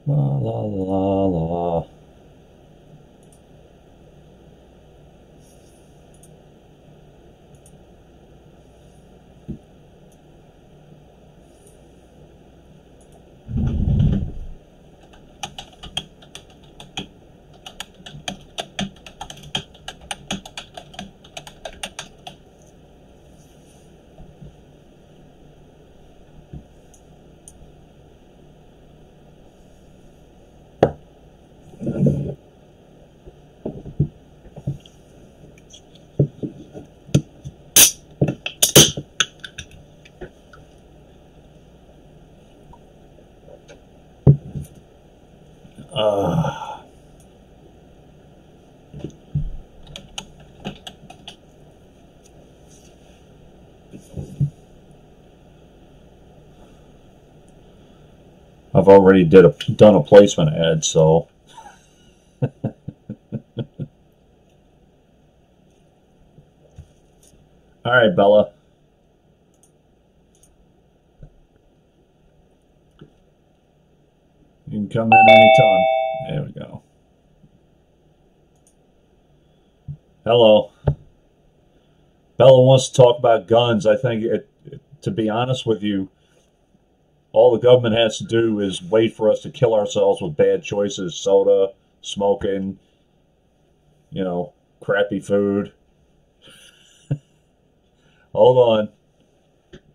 La la la la. Uh, I've already done a placement ad, so all right, Bella, you can come in anytime. There we go. Hello. Bella wants to talk about guns. I think, to be honest with you, all the government has to do is wait for us to kill ourselves with bad choices, soda, smoking, crappy food. Hold on.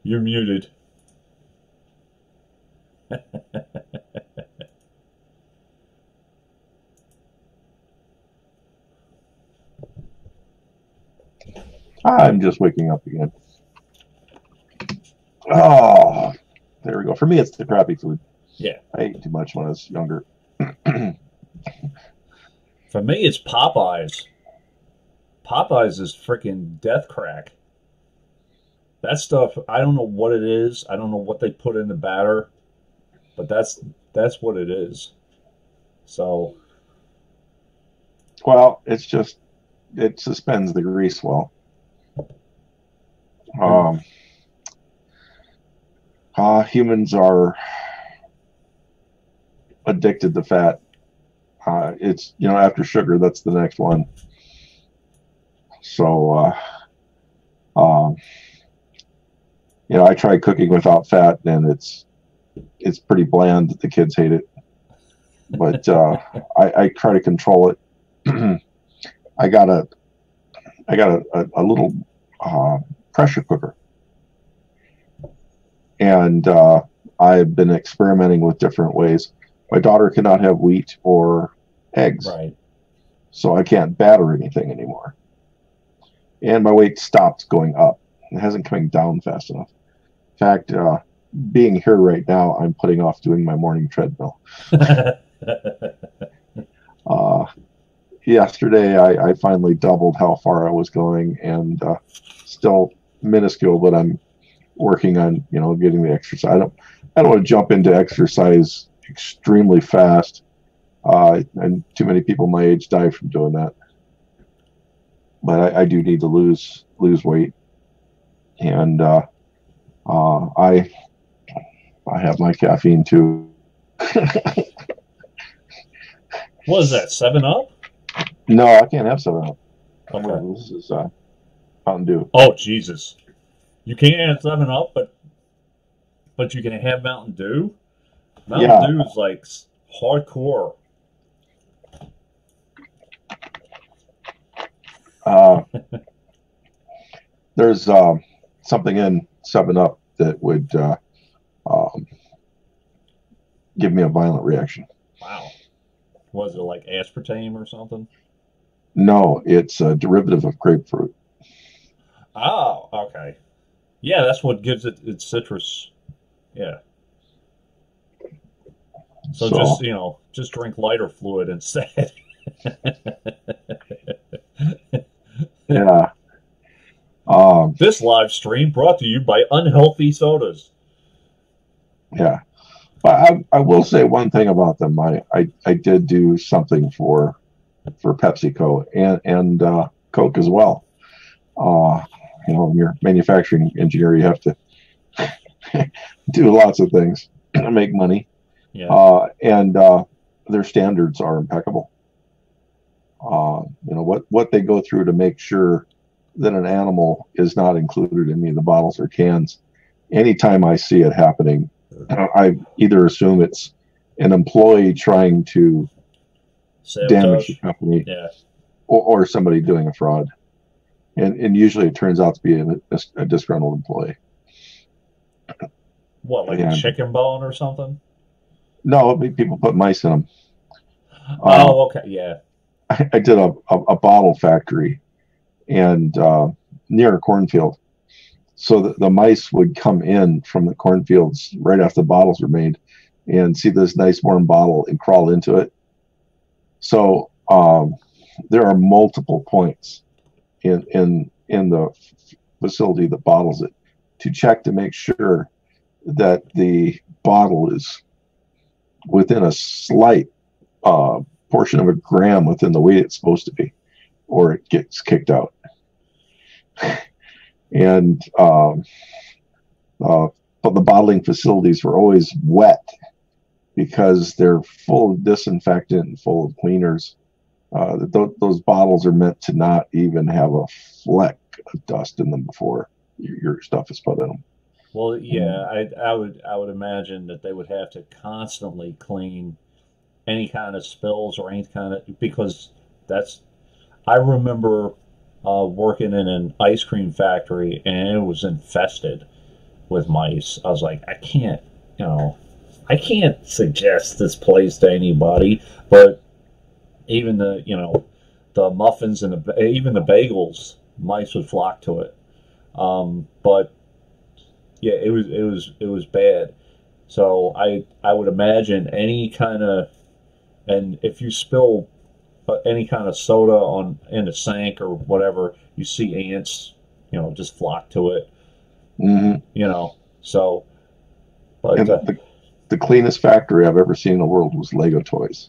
You're muted. I'm just waking up again. Oh, there we go. For me, it's the crappy food. Yeah. I ate too much when I was younger. For me, it's Popeyes. Popeyes is freaking death crack. That stuff, I don't know what it is. I don't know what they put in the batter, but that's what it is. So, Well, it's just it suspends the grease well. mm, Um, Humans are addicted to fat. It's after sugar, that's the next one. So um, I tried cooking without fat, and it's pretty bland. The kids hate it, but I try to control it. I got a I got a little uh, pressure cooker, and I've been experimenting with different ways. My daughter cannot have wheat or eggs, right. so I can't batter anything anymore. And my weight stopped going up. It hasn't coming down fast enough. In fact, being here right now, I'm putting off doing my morning treadmill. Uh, Yesterday, I finally doubled how far I was going, and still minuscule, but I'm working on getting the exercise. I don't want to jump into exercise extremely fast, and too many people my age die from doing that. But I do need to lose weight, and I have my caffeine too. What is that, 7 Up? No, I can't have 7 Up. Okay. This is Mountain Dew. Oh, Jesus. You can't have 7 Up, but you can have Mountain Dew? Mountain Yeah, Dew is like hardcore. uh, there's something in 7 Up that would um, give me a violent reaction. Wow. Was it like aspartame or something? No, it's a derivative of grapefruit. Oh, okay. Yeah, that's what gives it its citrus. Yeah. So just, So just drink lighter fluid instead. yeah, um, This live stream brought to you by Unhealthy Sodas. yeah. But I will say one thing about them. I did do something for PepsiCo and Coke as well. Uh, when you're manufacturing engineer, you have to do lots of things to make money. Yeah. And their standards are impeccable. You know what they go through to make sure that an animal is not included in any of the bottles or cans. Anytime I see it happening, I either assume it's an employee trying to damage the Sabotage. company, Yeah. or somebody doing a fraud. And usually it turns out to be a disgruntled employee. What, like a And chicken bone or something? no, people put mice in them. Oh, okay. Yeah. I did a bottle factory and near a cornfield. So the mice would come in from the cornfields right after the bottles were made and see this nice warm bottle and crawl into it. So there are multiple points in the facility that bottles it to check to make sure that the bottle is within a slight portion of a gram within the weight it's supposed to be, or it gets kicked out. And but the bottling facilities were always wet because they're full of disinfectant and full of cleaners. Those bottles are meant to not even have a fleck of dust in them before your stuff is put in them. Well, yeah, I would imagine that they would have to constantly clean any kind of spills or any kind of, because that's, I remember working in an ice cream factory and it was infested with mice. I was like, I can't suggest this place to anybody, but even the muffins and even the bagels, mice would flock to it. But yeah, it was bad. So I would imagine any kind of, and if you spill any kind of soda in the sink or whatever, you see ants, just flock to it. Mm-hmm. So, but And the cleanest factory I've ever seen in the world was Lego toys.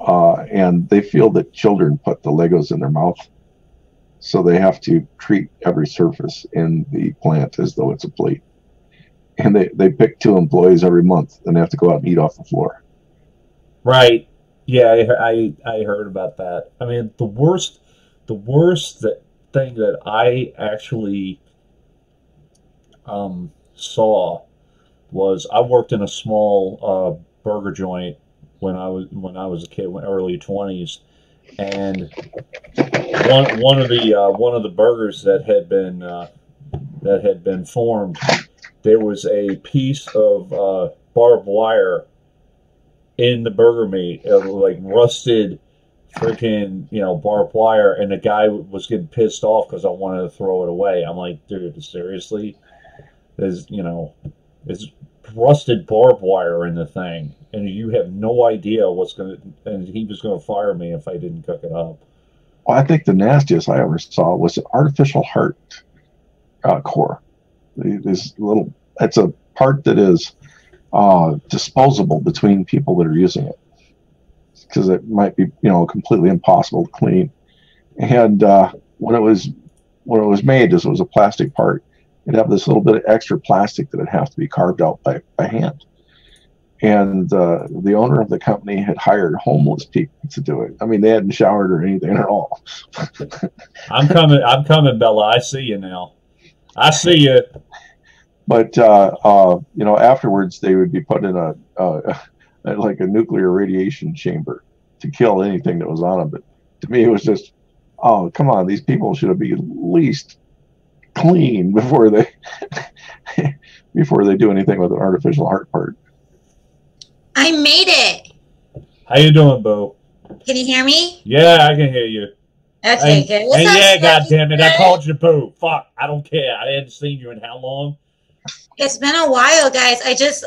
And they feel that children put the Legos in their mouth. So they have to treat every surface in the plant as though it's a plate. And they pick 2 employees every month and they have to go out and eat off the floor. right, yeah, I heard about that. I mean, the worst thing that I actually saw was I worked in a small burger joint when I was a kid, early 20s, and one of the burgers that had been formed, there was a piece of barbed wire in the burger meat, like rusted freaking barbed wire, and the guy was getting pissed off because I wanted to throw it away. I'm like, dude, seriously, is rusted barbed wire in the thing, and you have no idea what's gonna. And he was gonna fire me if I didn't cook it up. Well, I think the nastiest I ever saw was an artificial heart core. It's a part that is disposable between people that are using it, because it might be completely impossible to clean. And when it was made, this was a plastic part. It'd have this little bit of extra plastic that would have to be carved out by hand. And the owner of the company had hired homeless people to do it. I mean, they hadn't showered or anything at all. I'm coming, Bella. I see you now. I see you. But afterwards they would be put in a like a nuclear radiation chamber to kill anything that was on them. But to me, it was just, oh, come on, these people should have been at least clean before they do anything with an artificial heart part. I made it. How you doing, Bo? Can you hear me? Yeah, I can hear you. Okay, good. What's And up, yeah, Snooki? goddammit, I called you Boo. Fuck, I don't care. I hadn't seen you in how long? It's been a while, guys.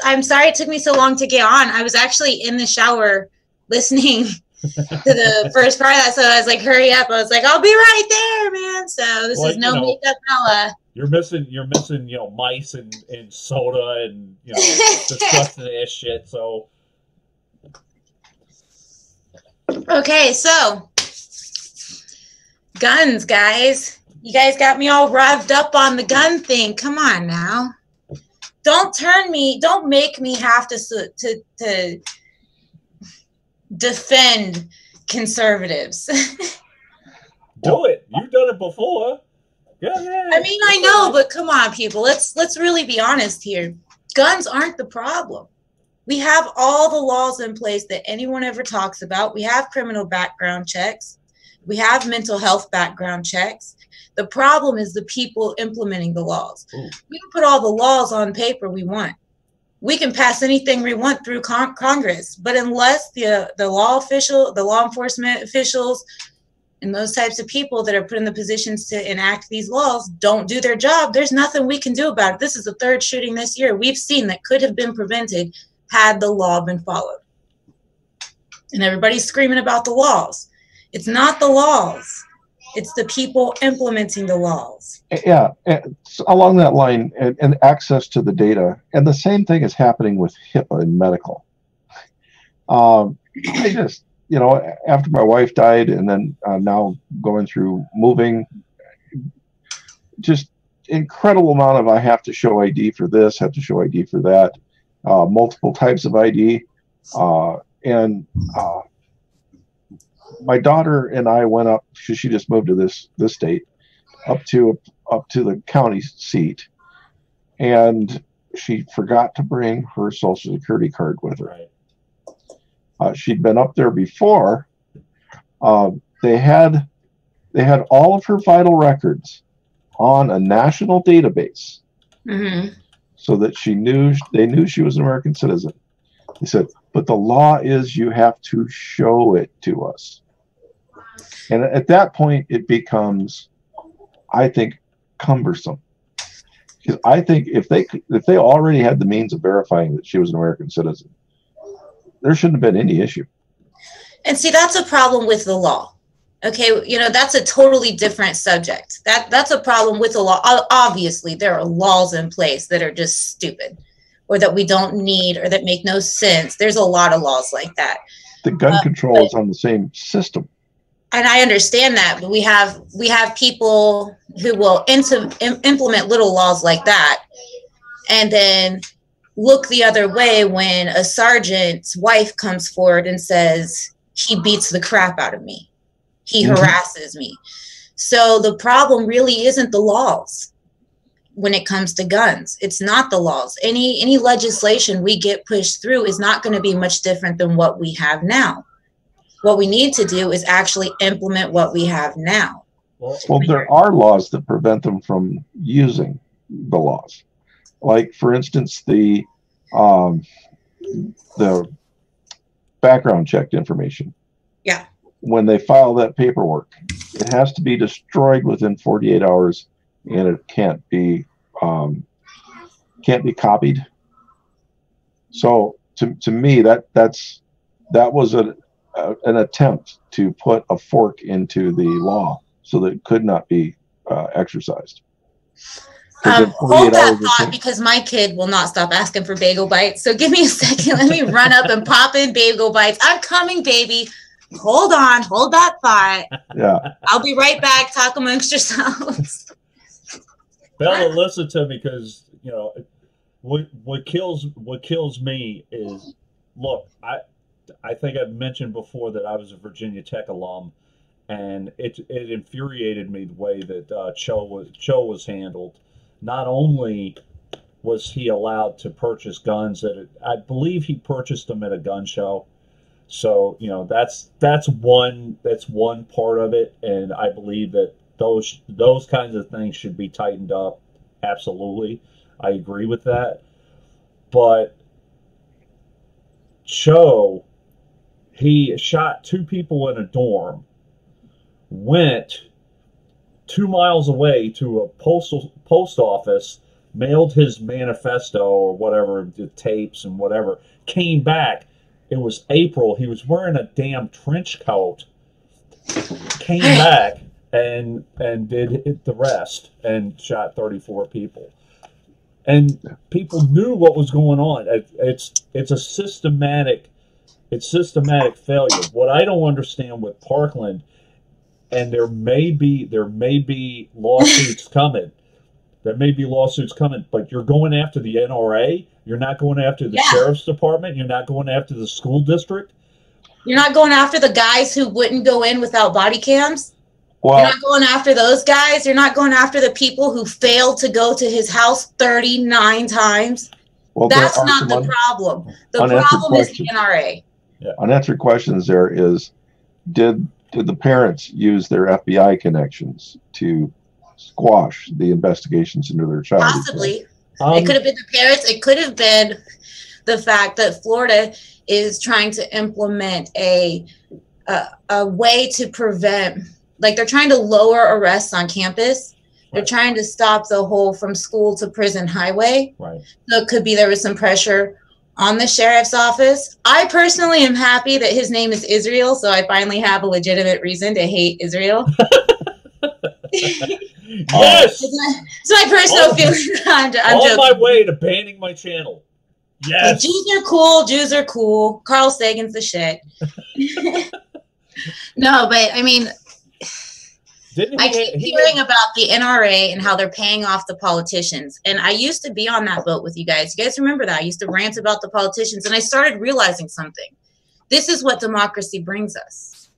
I'm sorry it took me so long to get on. I was actually in the shower listening to the first part of that, so I was like, hurry up. I was like, I'll be right there, man. So this is no makeup Bella. You're missing, mice and soda and disgusting ass shit. So Okay, so guns, guys. You guys got me all revved up on the gun thing. Come on now. don't make me have to defend conservatives. Do it. You've done it before. Yeah. I mean, I know, but come on, people. Let's really be honest here. Guns aren't the problem. We have all the laws in place that anyone ever talks about. We have criminal background checks. We have mental health background checks. The problem is the people implementing the laws. Ooh. We can put all the laws on paper we want. We can pass anything we want through Congress, but unless the law enforcement officials, and those types of people that are put in the positions to enact these laws don't do their job, there's nothing we can do about it. This is the third shooting this year we've seen that could have been prevented had the law been followed. And everybody's screaming about the laws. It's not the laws. It's the people implementing the laws. Yeah, along that line, and access to the data. And the same thing is happening with HIPAA in medical. I just, after my wife died and then now going through moving, just incredible amount of I have to show ID for this, have to show ID for that, multiple types of ID. My daughter and I went up, because she just moved to this state, up to the county seat, and she forgot to bring her Social Security card with her. Right. She'd been up there before. They had all of her vital records on a national database, so that they knew she was an American citizen. They said, but the law is you have to show it to us. And at that point, it becomes, I think, cumbersome. Because I think if they already had the means of verifying that she was an American citizen, there shouldn't have been any issue. And see, that's a problem with the law. Okay, that's a totally different subject. That's a problem with the law. Obviously, there are laws in place that are just stupid, or that we don't need, or that make no sense. There's a lot of laws like that. The gun control is on the same system. And I understand that, but we have people who will implement little laws like that, and then look the other way when a sergeant's wife comes forward and says, he beats the crap out of me. He harasses me. So the problem really isn't the laws when it comes to guns. It's not the laws. Any legislation we get pushed through is not going to be much different than what we have now. What we need to do is actually implement what we have now. Well, there are laws that prevent them from using the laws. Like, for instance, the background check information. Yeah. When they file that paperwork, it has to be destroyed within 48 hours, and it can't be copied. So to me, that was an attempt to put a fork into the law so that it could not be exercised. Hold that thought, because my kid will not stop asking for bagel bites. So give me a second. Let me run up and pop in bagel bites. I'm coming, baby. Hold on. Hold that thought. Yeah. I'll be right back. Talk amongst yourselves. Bella, listen to me, because what kills me is, look, I think I've mentioned before that I was a Virginia Tech alum, and it infuriated me the way that Cho was handled. Not only was he allowed to purchase guns I believe he purchased them at a gun show. So that's one part of it, and I believe that those kinds of things should be tightened up. Absolutely, I agree with that. But Cho, he shot 2 people in a dorm, went 2 miles away to a post office, mailed his manifesto or whatever, the tapes and whatever, came back. It was April. He was wearing a damn trench coat, came back and did the rest and shot 34 people. And people knew what was going on. It's a systematic failure. What I don't understand with Parkland, and there may be lawsuits coming, There may be lawsuits coming, but you're going after the NRA. You're not going after the sheriff's department. You're not going after the school district. You're not going after the guys who wouldn't go in without body cams. Well, you're not going after those guys. You're not going after the people who failed to go to his house 39 times. Well, that's not the problem. The problem is the NRA. Yeah. Unanswered questions there is, did the parents use their FBI connections to squash the investigations into their child? Possibly. It could have been the parents. It could have been the fact that Florida is trying to implement a way to prevent, like they're trying to lower arrests on campus. They're trying to stop the whole from school to prison highway. Right. So it could be there was some pressure on the sheriff's office. I personally am happy that his name is Israel, so I finally have a legitimate reason to hate Israel. Yes! It's my personal feeling. I'm on joking. my way to banning my channel. Yes. Jews are cool. Jews are cool. Carl Sagan's the shit. No, but I mean, I keep hearing about the NRA and how they're paying off the politicians. And I used to be on that boat with you guys. You guys remember that? I used to rant about the politicians, and I started realizing something. This is what democracy brings us.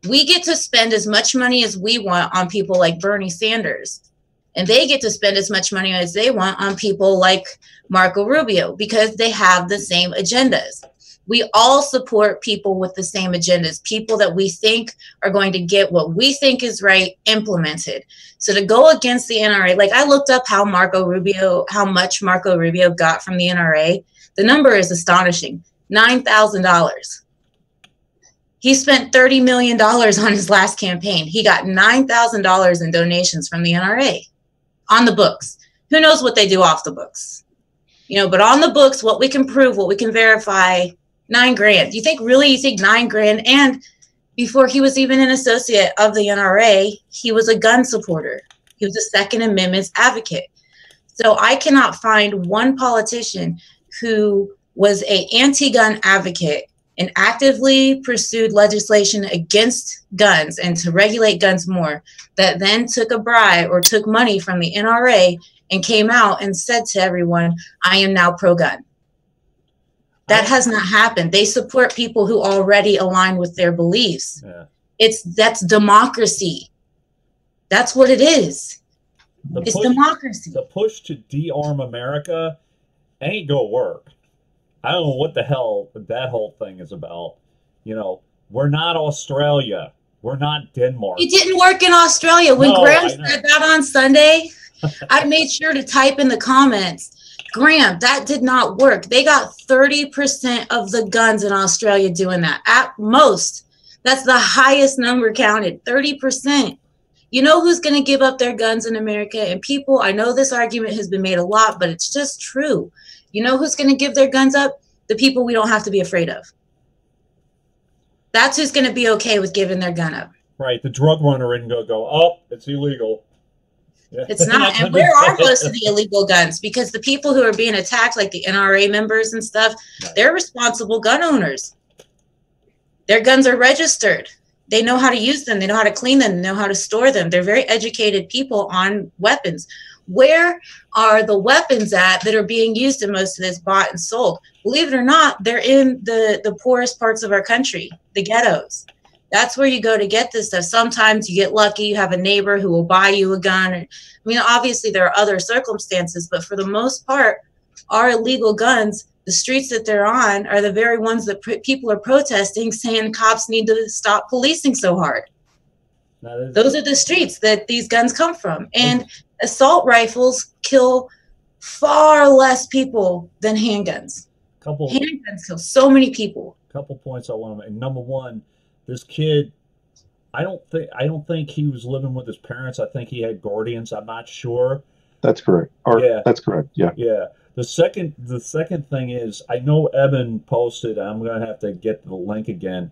We get to spend as much money as we want on people like Bernie Sanders. And they get to spend as much money as they want on people like Marco Rubio because they have the same agendas. We all support people with the same agendas, people that we think are going to get what we think is right implemented. So to go against the NRA, like I looked up how much Marco Rubio got from the NRA. The number is astonishing, $9,000. He spent $30 million on his last campaign. He got $9,000 in donations from the NRA on the books. Who knows what they do off the books? But on the books, what we can prove, what we can verify, $9,000. You think $9,000? And before he was even an associate of the NRA, he was a gun supporter. He was a Second Amendment advocate. So I cannot find one politician who was an anti-gun advocate and actively pursued legislation against guns and to regulate guns more, that then took a bribe or took money from the NRA and came out and said to everyone, I am now pro-gun. That has not happened. They support people who already align with their beliefs. Yeah. That's democracy. That's what it is. It's democracy. The push to de-arm America ain't gonna work. I don't know what the hell that whole thing is about. We're not Australia. We're not Denmark. It didn't work in Australia. When Graham said that on Sunday, I made sure to type in the comments, Graham, that did not work. They got 30% of the guns in Australia doing that. At most, that's the highest number counted, 30%. You know who's going to give up their guns in America? And people, I know this argument has been made a lot, but it's just true. You know who's going to give their guns up? The people we don't have to be afraid of. That's who's going to be okay with giving their gun up. Right. The drug runner isn't going to go, oh, it's illegal. Yeah. It's not. And where are most of the illegal guns? Because the people who are being attacked, like the NRA members and stuff, they're responsible gun owners. Their guns are registered. They know how to use them. They know how to clean them. They know how to store them. They're very educated people on weapons. Where are the weapons at that are being used in most of this bought and sold? Believe it or not, they're in the poorest parts of our country, the ghettos. That's where you go to get this stuff. Sometimes you get lucky. You have a neighbor who will buy you a gun. I mean, obviously there are other circumstances, but for the most part, our illegal guns, the streets that they're on are the very ones that people are protesting, saying cops need to stop policing so hard. Those are the streets that these guns come from. And assault rifles kill far less people than handguns. Handguns kill so many people. Couple points I want to make. Number one, this kid, I don't think he was living with his parents. I think he had guardians. I'm not sure. That's correct. That's correct. Yeah. Yeah. The second thing is, I know Evan posted, I'm going to have to get the link again.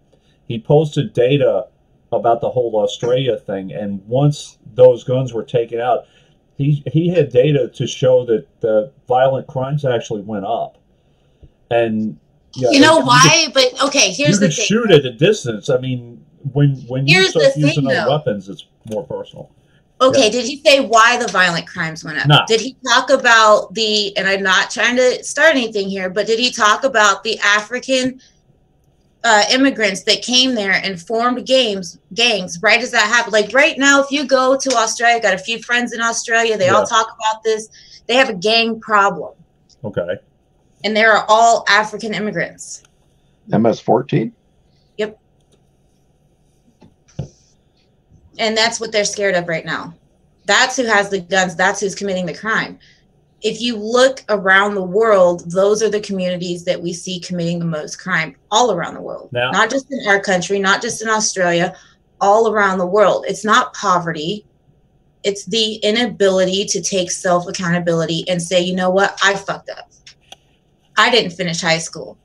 He posted data about the whole Australia thing, and once those guns were taken out, he had data to show that the violent crimes actually went up. And yeah, you know why? But okay, here's the thing. You can shoot at a distance. I mean, when you start using other weapons, it's more personal. Okay, Yeah. did he say why the violent crimes went up? No. Did he talk about and I'm not trying to start anything here, but did he talk about the African immigrants that came there and formed gangs right as that happened? Like right now, if you go to Australia, got a few friends in Australia, they all talk about this. They have a gang problem. Okay. And they are all African immigrants. MS-14? Yep. And that's what they're scared of right now. That's who has the guns. That's who's committing the crime. If you look around the world, those are the communities that we see committing the most crime all around the world. Now, not just in our country, not just in Australia, all around the world. It's not poverty. It's the inability to take self-accountability and say, you know what, I fucked up. I didn't finish high school.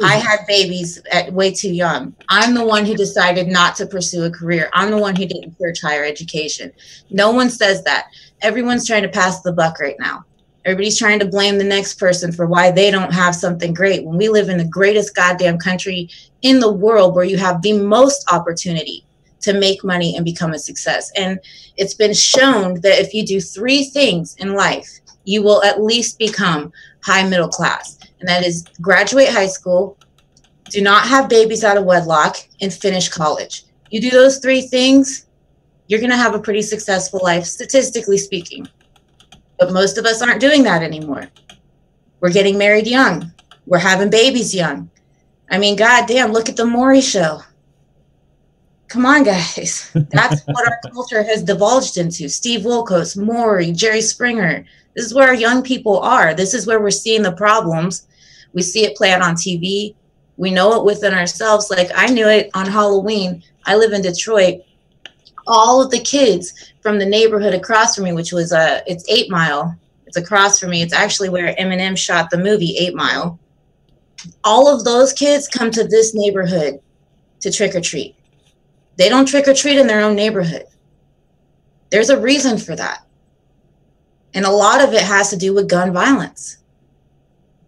I had babies at way too young. I'm the one who decided not to pursue a career. I'm the one who didn't search higher education. No one says that. Everyone's trying to pass the buck right now. Everybody's trying to blame the next person for why they don't have something great when we live in the greatest goddamn country in the world where you have the most opportunity to make money and become a success. And it's been shown that if you do 3 things in life, you will at least become high middle class. And that is graduate high school, do not have babies out of wedlock, and finish college. You do those 3 things, you're going to have a pretty successful life, statistically speaking. But most of us aren't doing that anymore. We're getting married young. We're having babies young. I mean, goddamn, look at the Maury show. Come on, guys. That's what our culture has divulged into. Steve Wilkos, Maury, Jerry Springer. This is where our young people are. This is where we're seeing the problems. We see it play out on TV. We know it within ourselves. Like I knew it on Halloween. I live in Detroit. All of the kids from the neighborhood across from me, which was it's 8 Mile. It's across from me. It's actually where Eminem shot the movie 8 Mile. All of those kids come to this neighborhood to trick or treat. They don't trick or treat in their own neighborhood. There's a reason for that. And a lot of it has to do with gun violence.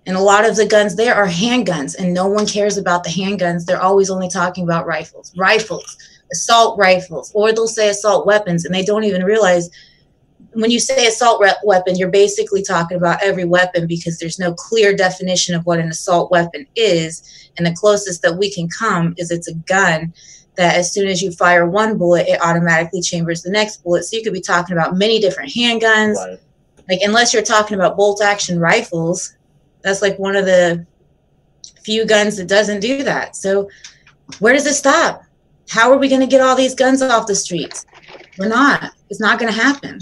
And a lot of the guns there are handguns, and no one cares about the handguns. They're always only talking about rifles, assault rifles, or they'll say assault weapons, and they don't even realize when you say assault weapon, you're basically talking about every weapon because there's no clear definition of what an assault weapon is. And the closest that we can come is it's a gun that as soon as you fire one bullet, it automatically chambers the next bullet. So you could be talking about many different handguns. Right. Like, unless you're talking about bolt action rifles, that's like one of the few guns that doesn't do that. So where does it stop? How are we going to get all these guns off the streets? We're not. It's not going to happen.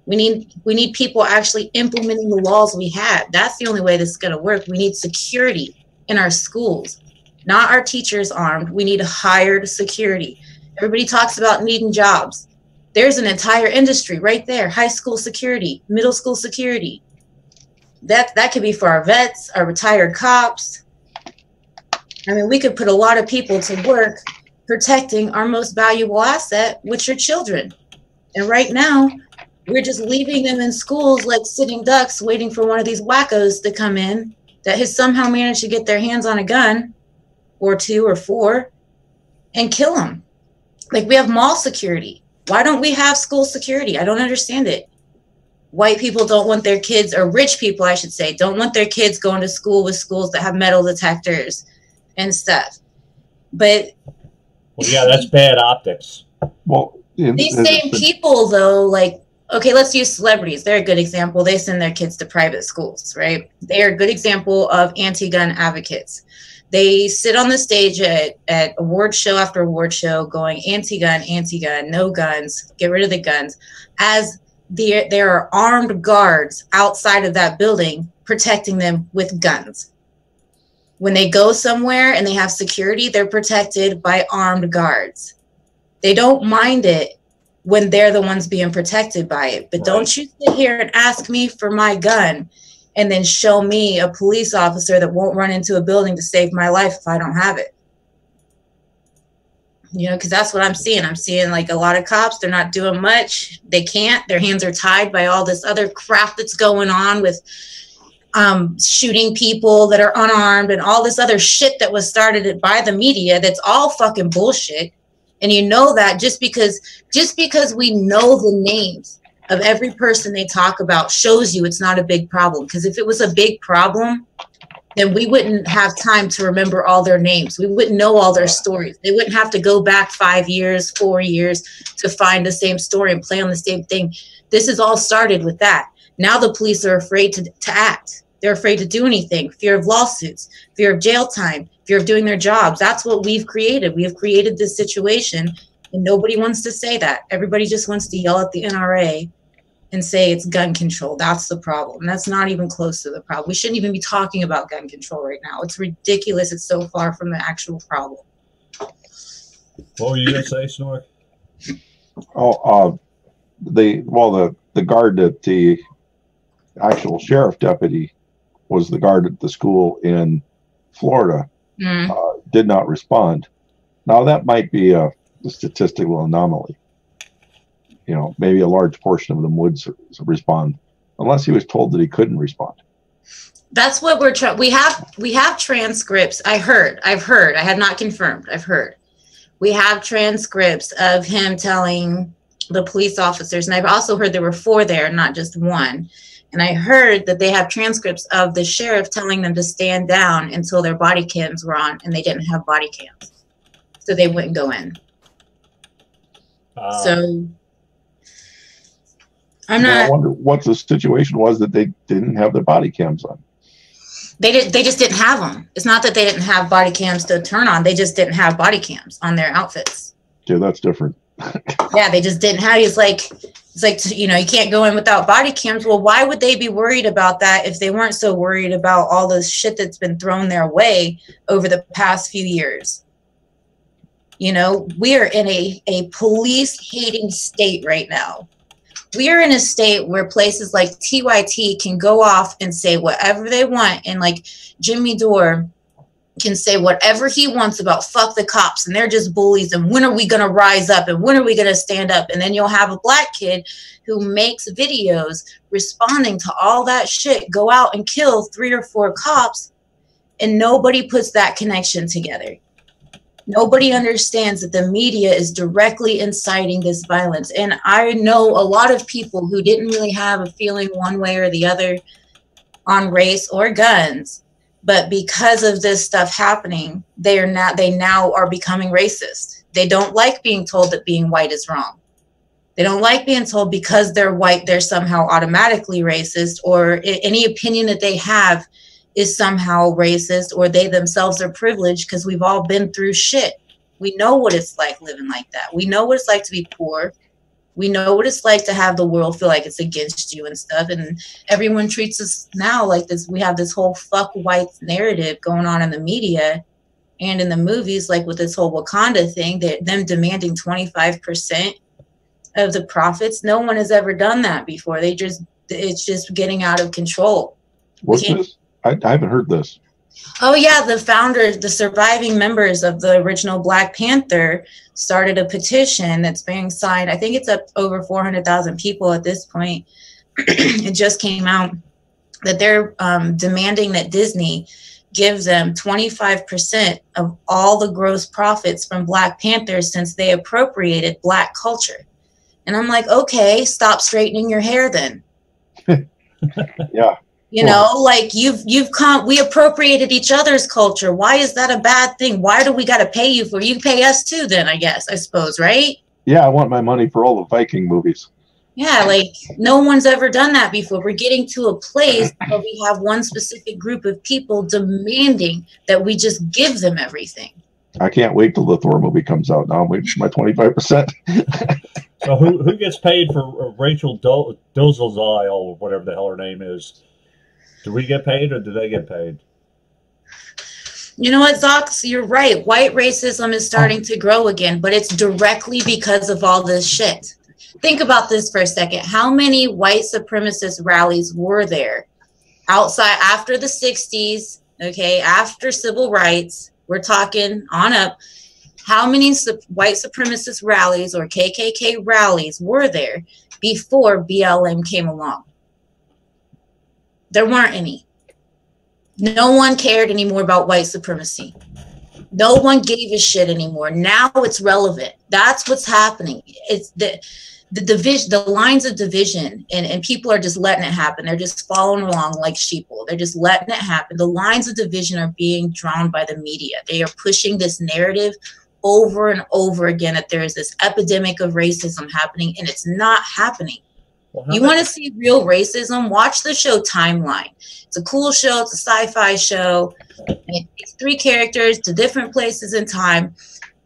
We need people actually implementing the laws we have. That's the only way this is going to work. We need security in our schools, not our teachers armed. We need hired security. Everybody talks about needing jobs. There's an entire industry right there. High school security, middle school security. That could be for our vets, our retired cops. I mean, we could put a lot of people to work protecting our most valuable asset, which are children. And right now, we're just leaving them in schools like sitting ducks, waiting for one of these wackos to come in that has somehow managed to get their hands on a gun or 2 or 4 and kill them. Like, we have mall security. Why don't we have school security? I don't understand it. White people don't want their kids, or rich people, I should say, don't want their kids going to school with schools that have metal detectors and stuff. But well, yeah, that's bad optics. Well, these same people, though, like, okay, let's use celebrities. They're a good example. They send their kids to private schools, right? They are a good example of anti-gun advocates. They sit on the stage at award show after award show going anti-gun, anti-gun, no guns, get rid of the guns, as there are armed guards outside of that building protecting them with guns. When they go somewhere and they have security, they're protected by armed guards. They don't mind it when they're the ones being protected by it. But don't you sit here and ask me for my gun and then show me a police officer that won't run into a building to save my life if I don't have it. You know, because that's what I'm seeing. I'm seeing like a lot of cops, they're not doing much. They can't. Their hands are tied by all this other crap that's going on with shooting people that are unarmed and all this other shit that was started by the media that's all fucking bullshit. And you know that just because we know the names of every person they talk about shows you it's not a big problem. Because if it was a big problem, then we wouldn't have time to remember all their names. We wouldn't know all their stories. They wouldn't have to go back 5 years, 4 years to find the same story and play on the same thing. This has all started with that. Now the police are afraid to act. They're afraid to do anything. Fear of lawsuits, fear of jail time, fear of doing their jobs. That's what we've created. We have created this situation, and nobody wants to say that. Everybody just wants to yell at the NRA and say it's gun control. That's the problem. That's not even close to the problem. We shouldn't even be talking about gun control right now. It's ridiculous. It's so far from the actual problem. What were you going to say, Snork? Oh, the guard that the actual sheriff deputy was the guard at the school in Florida did not respond. Now that might be a statistical anomaly. You know, maybe a large portion of them would respond, unless he was told that he couldn't respond. That's what we're trying. We have transcripts. I've heard. I have not confirmed. I've heard. We have transcripts of him telling the police officers, and I've also heard there were 4 there, not just 1. And I heard that they have transcripts of the sheriff telling them to stand down until their body cams were on, and they didn't have body cams, so they wouldn't go in. So I'm not. I wonder what the situation was that they didn't have their body cams on. They just didn't have them. It's not that they didn't have body cams to turn on. They just didn't have body cams on their outfits. Yeah, that's different. Yeah, they just didn't have. It's like, you know, you can't go in without body cams. Well, why would they be worried about that if they weren't so worried about all the shit that's been thrown their way over the past few years? You know, we are in a police-hating state right now. We are in a state where places like TYT can go off and say whatever they want, and like Jimmy Dore can say whatever he wants about fuck the cops and they're just bullies and when are we going to rise up and when are we going to stand up? And then you'll have a black kid who makes videos responding to all that shit, go out and kill 3 or 4 cops, and nobody puts that connection together. Nobody understands that the media is directly inciting this violence. And I know a lot of people who didn't really have a feeling one way or the other on race or guns, but because of this stuff happening, they now are becoming racist. They don't like being told that being white is wrong. They don't like being told because they're white, they're somehow automatically racist, or any opinion that they have is somehow racist, or they themselves are privileged, because we've all been through shit. We know what it's like living like that. We know what it's like to be poor. We know what it's like to have the world feel like it's against you and stuff. And everyone treats us now like this. We have this whole fuck whites narrative going on in the media and in the movies, like with this whole Wakanda thing, that them demanding 25% of the profits. No one has ever done that before. It's just getting out of control. What's this? I haven't heard this. Oh, yeah. The founders, the surviving members of the original Black Panther started a petition that's being signed. I think it's up over 400,000 people at this point. It just came out that they're demanding that Disney give them 25% of all the gross profits from Black Panthers since they appropriated Black culture. And I'm like, okay, stop straightening your hair then. Yeah. You know, like we appropriated each other's culture. Why is that a bad thing? Why do we got to pay you for? You pay us too, then, I suppose, right? Yeah, I want my money for all the Viking movies. Yeah, like no one's ever done that before. We're getting to a place where we have one specific group of people demanding that we just give them everything. I can't wait till the Thor movie comes out. Now I'm waiting for my 25%. So who gets paid for Rachel Dolezal or whatever the hell her name is? Do we get paid or do they get paid? You know what, Zox? You're right. White racism is starting to grow again, but it's directly because of all this shit. Think about this for a second. How many white supremacist rallies were there outside after the 60s, okay, after civil rights? We're talking on up. How many white supremacist rallies or KKK rallies were there before BLM came along? There weren't any. No one cared anymore about white supremacy. No one gave a shit anymore. Now it's relevant. That's what's happening. It's the division, the lines of division, and people are just letting it happen. They're just following along like sheeple. They're just letting it happen. The lines of division are being drawn by the media. They are pushing this narrative over and over again that there is this epidemic of racism happening, and it's not happening. You want to see real racism? Watch the show Timeline. It's a cool show. It's a sci-fi show. It's 3 characters to different places in time.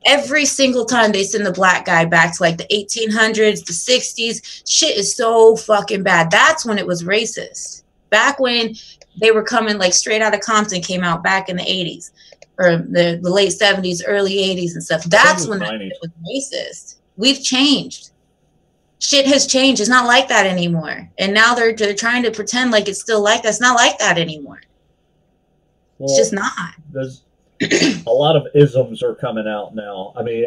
Every single time they send the black guy back to like the 1800s, the 60s, shit is so fucking bad. That's when it was racist. Back when they were coming like straight out of Compton, came out back in the 80s or the late 70s, early 80s and stuff. That's when it was racist. We've changed. Shit has changed. It's not like that anymore. And now they're trying to pretend like it's still like that. It's not like that anymore. Well, it's just not. There's a lot of isms are coming out now. I mean,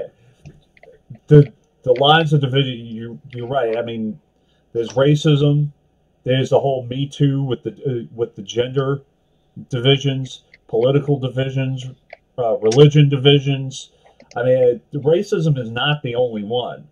the lines of division. You're right. I mean, there's racism. There's the whole Me Too with the gender divisions, political divisions, religion divisions. I mean, racism is not the only one.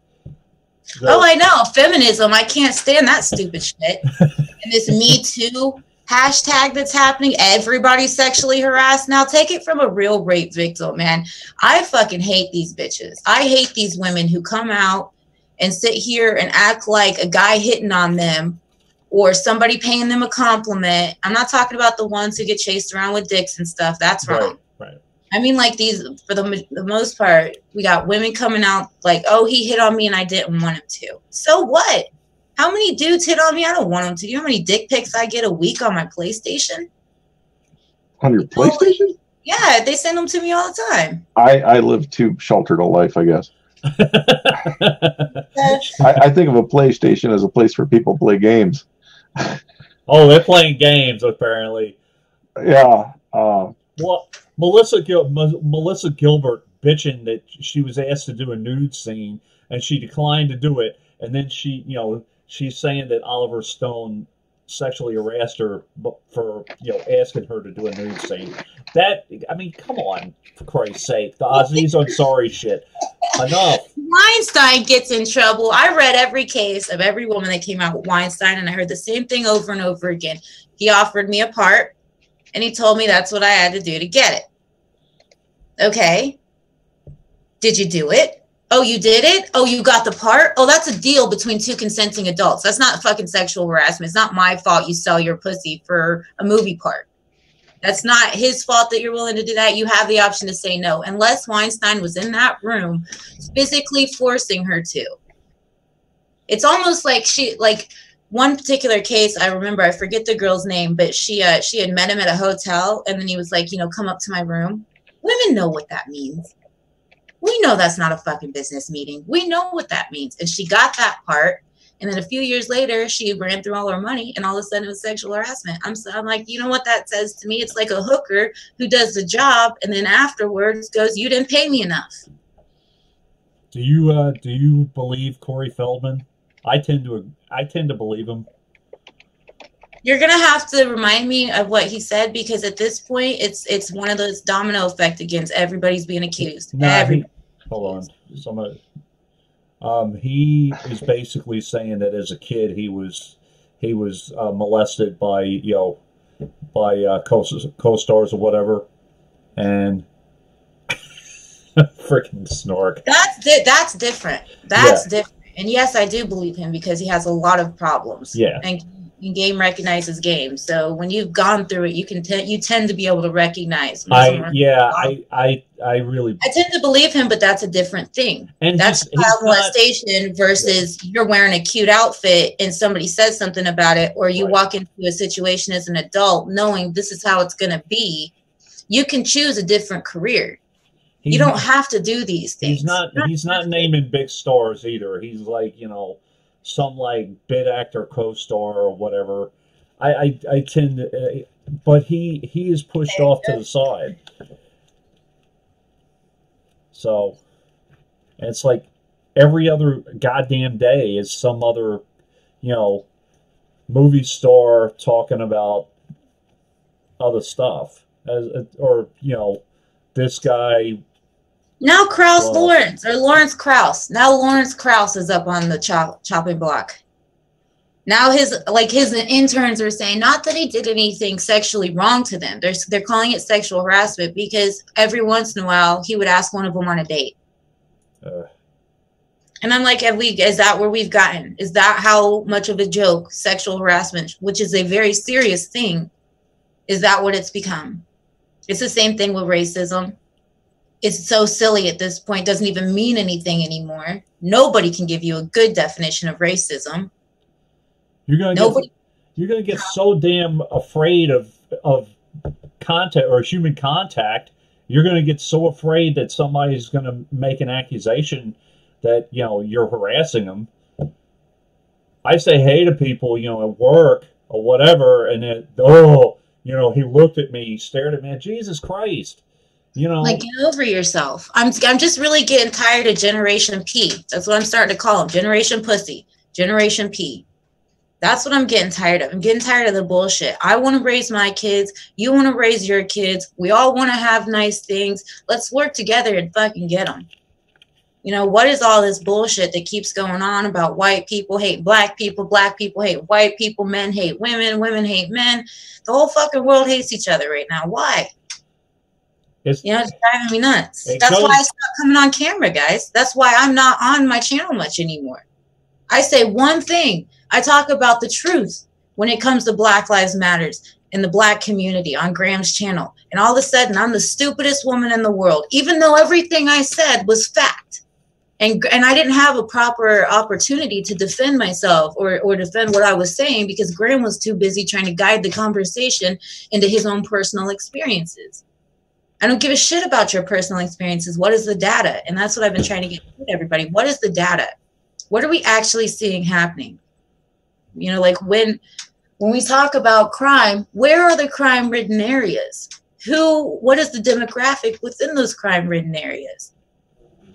I know. Feminism. I can't stand that stupid shit. And this Me Too hashtag that's happening. Everybody's sexually harassed. Now take it from a real rape victim, man. I fucking hate these bitches. I hate these women who come out and sit here and act like a guy hitting on them or somebody paying them a compliment. I'm not talking about the ones who get chased around with dicks and stuff. That's wrong. Right. I mean, like these, for the most part, we got women coming out like, oh, he hit on me and I didn't want him to. So what? How many dudes hit on me? I don't want him to. You know how many dick pics I get a week on my PlayStation? On your PlayStation? Yeah, they send them to me all the time. I live too sheltered a life, I guess. I think of a PlayStation as a place where people play games. Oh, they're playing games, apparently. Yeah. Well, Melissa Gilbert bitching that she was asked to do a nude scene and she declined to do it, and then she's saying that Oliver Stone sexually harassed her for asking her to do a nude scene. That, I mean, come on, for Christ's sake, the Aziz Ansari shit. Enough. Weinstein gets in trouble. I read every case of every woman that came out with Weinstein, and I heard the same thing over and over again. He offered me a part, and he told me that's what I had to do to get it. Okay. Did you do it? Oh, you did it? Oh, you got the part? Oh, that's a deal between 2 consenting adults. That's not fucking sexual harassment. It's not my fault you sell your pussy for a movie part. That's not his fault that you're willing to do that. You have the option to say no, unless Weinstein was in that room physically forcing her to. It's almost like one particular case, I remember, I forget the girl's name, but she had met him at a hotel, and then he was like, come up to my room. Women know what that means. We know that's not a fucking business meeting. We know what that means. And she got that part. And then a few years later, she ran through all her money, and all of a sudden it was sexual harassment. I'm like, you know what that says to me? It's like a hooker who does the job, and then afterwards goes, you didn't pay me enough. Do you believe Corey Feldman? I tend to believe him. You're gonna have to remind me of what he said, because at this point, it's one of those domino effect against everybody's being accused. Hold on. He is basically saying that as a kid he was molested by co-stars or whatever, and freaking snark. That's different. That's different. And yes, I do believe him because he has a lot of problems. Yeah. And game recognizes game. So when you've gone through it, you tend to be able to recognize. I really tend to believe him, but that's a different thing. And that's child molestation versus you're wearing a cute outfit and somebody says something about it, or you walk into a situation as an adult knowing this is how it's going to be. You can choose a different career. You don't have to do these things. He's not naming big stars either. He's like, some like bit actor co-star or whatever. I tend to, but he is pushed off to the side. So it's like every other goddamn day is some other, movie star talking about other stuff, or this guy. Now Krause Lawrence, or Lawrence Krause. Now Lawrence Krause is up on the chopping block. Now his interns are saying not that he did anything sexually wrong to them. They're calling it sexual harassment because every once in a while he would ask one of them on a date. And I'm like, is that where we've gotten? Is that how much of a joke sexual harassment, which is a very serious thing, is that what it's become? It's the same thing with racism. It's so silly at this point, doesn't even mean anything anymore. Nobody can give you a good definition of racism. You're gonna get so damn afraid of contact or human contact. You're gonna get so afraid that somebody's gonna make an accusation that you're harassing them. I say hey to people, at work or whatever, and he looked at me, he stared at me. Jesus Christ. Like, get over yourself. I'm just really getting tired of Generation P. That's what I'm starting to call them. Generation Pussy. Generation P. That's what I'm getting tired of. I'm getting tired of the bullshit. I want to raise my kids. You want to raise your kids. We all want to have nice things. Let's work together and fucking get them. What is all this bullshit that keeps going on about white people hate black people hate white people, men hate women hate men. The whole fucking world hates each other right now. Why? It's driving me nuts. That's why I stopped coming on camera, guys. That's why I'm not on my channel much anymore. I say one thing. I talk about the truth when it comes to Black Lives Matters in the black community on Graham's channel. And all of a sudden, I'm the stupidest woman in the world, even though everything I said was fact. And I didn't have a proper opportunity to defend myself or defend what I was saying because Graham was too busy trying to guide the conversation into his own personal experiences. I don't give a shit about your personal experiences. What is the data? And that's what I've been trying to get to everybody. What is the data? What are we actually seeing happening? Like when we talk about crime, where are the crime-ridden areas? What is the demographic within those crime-ridden areas?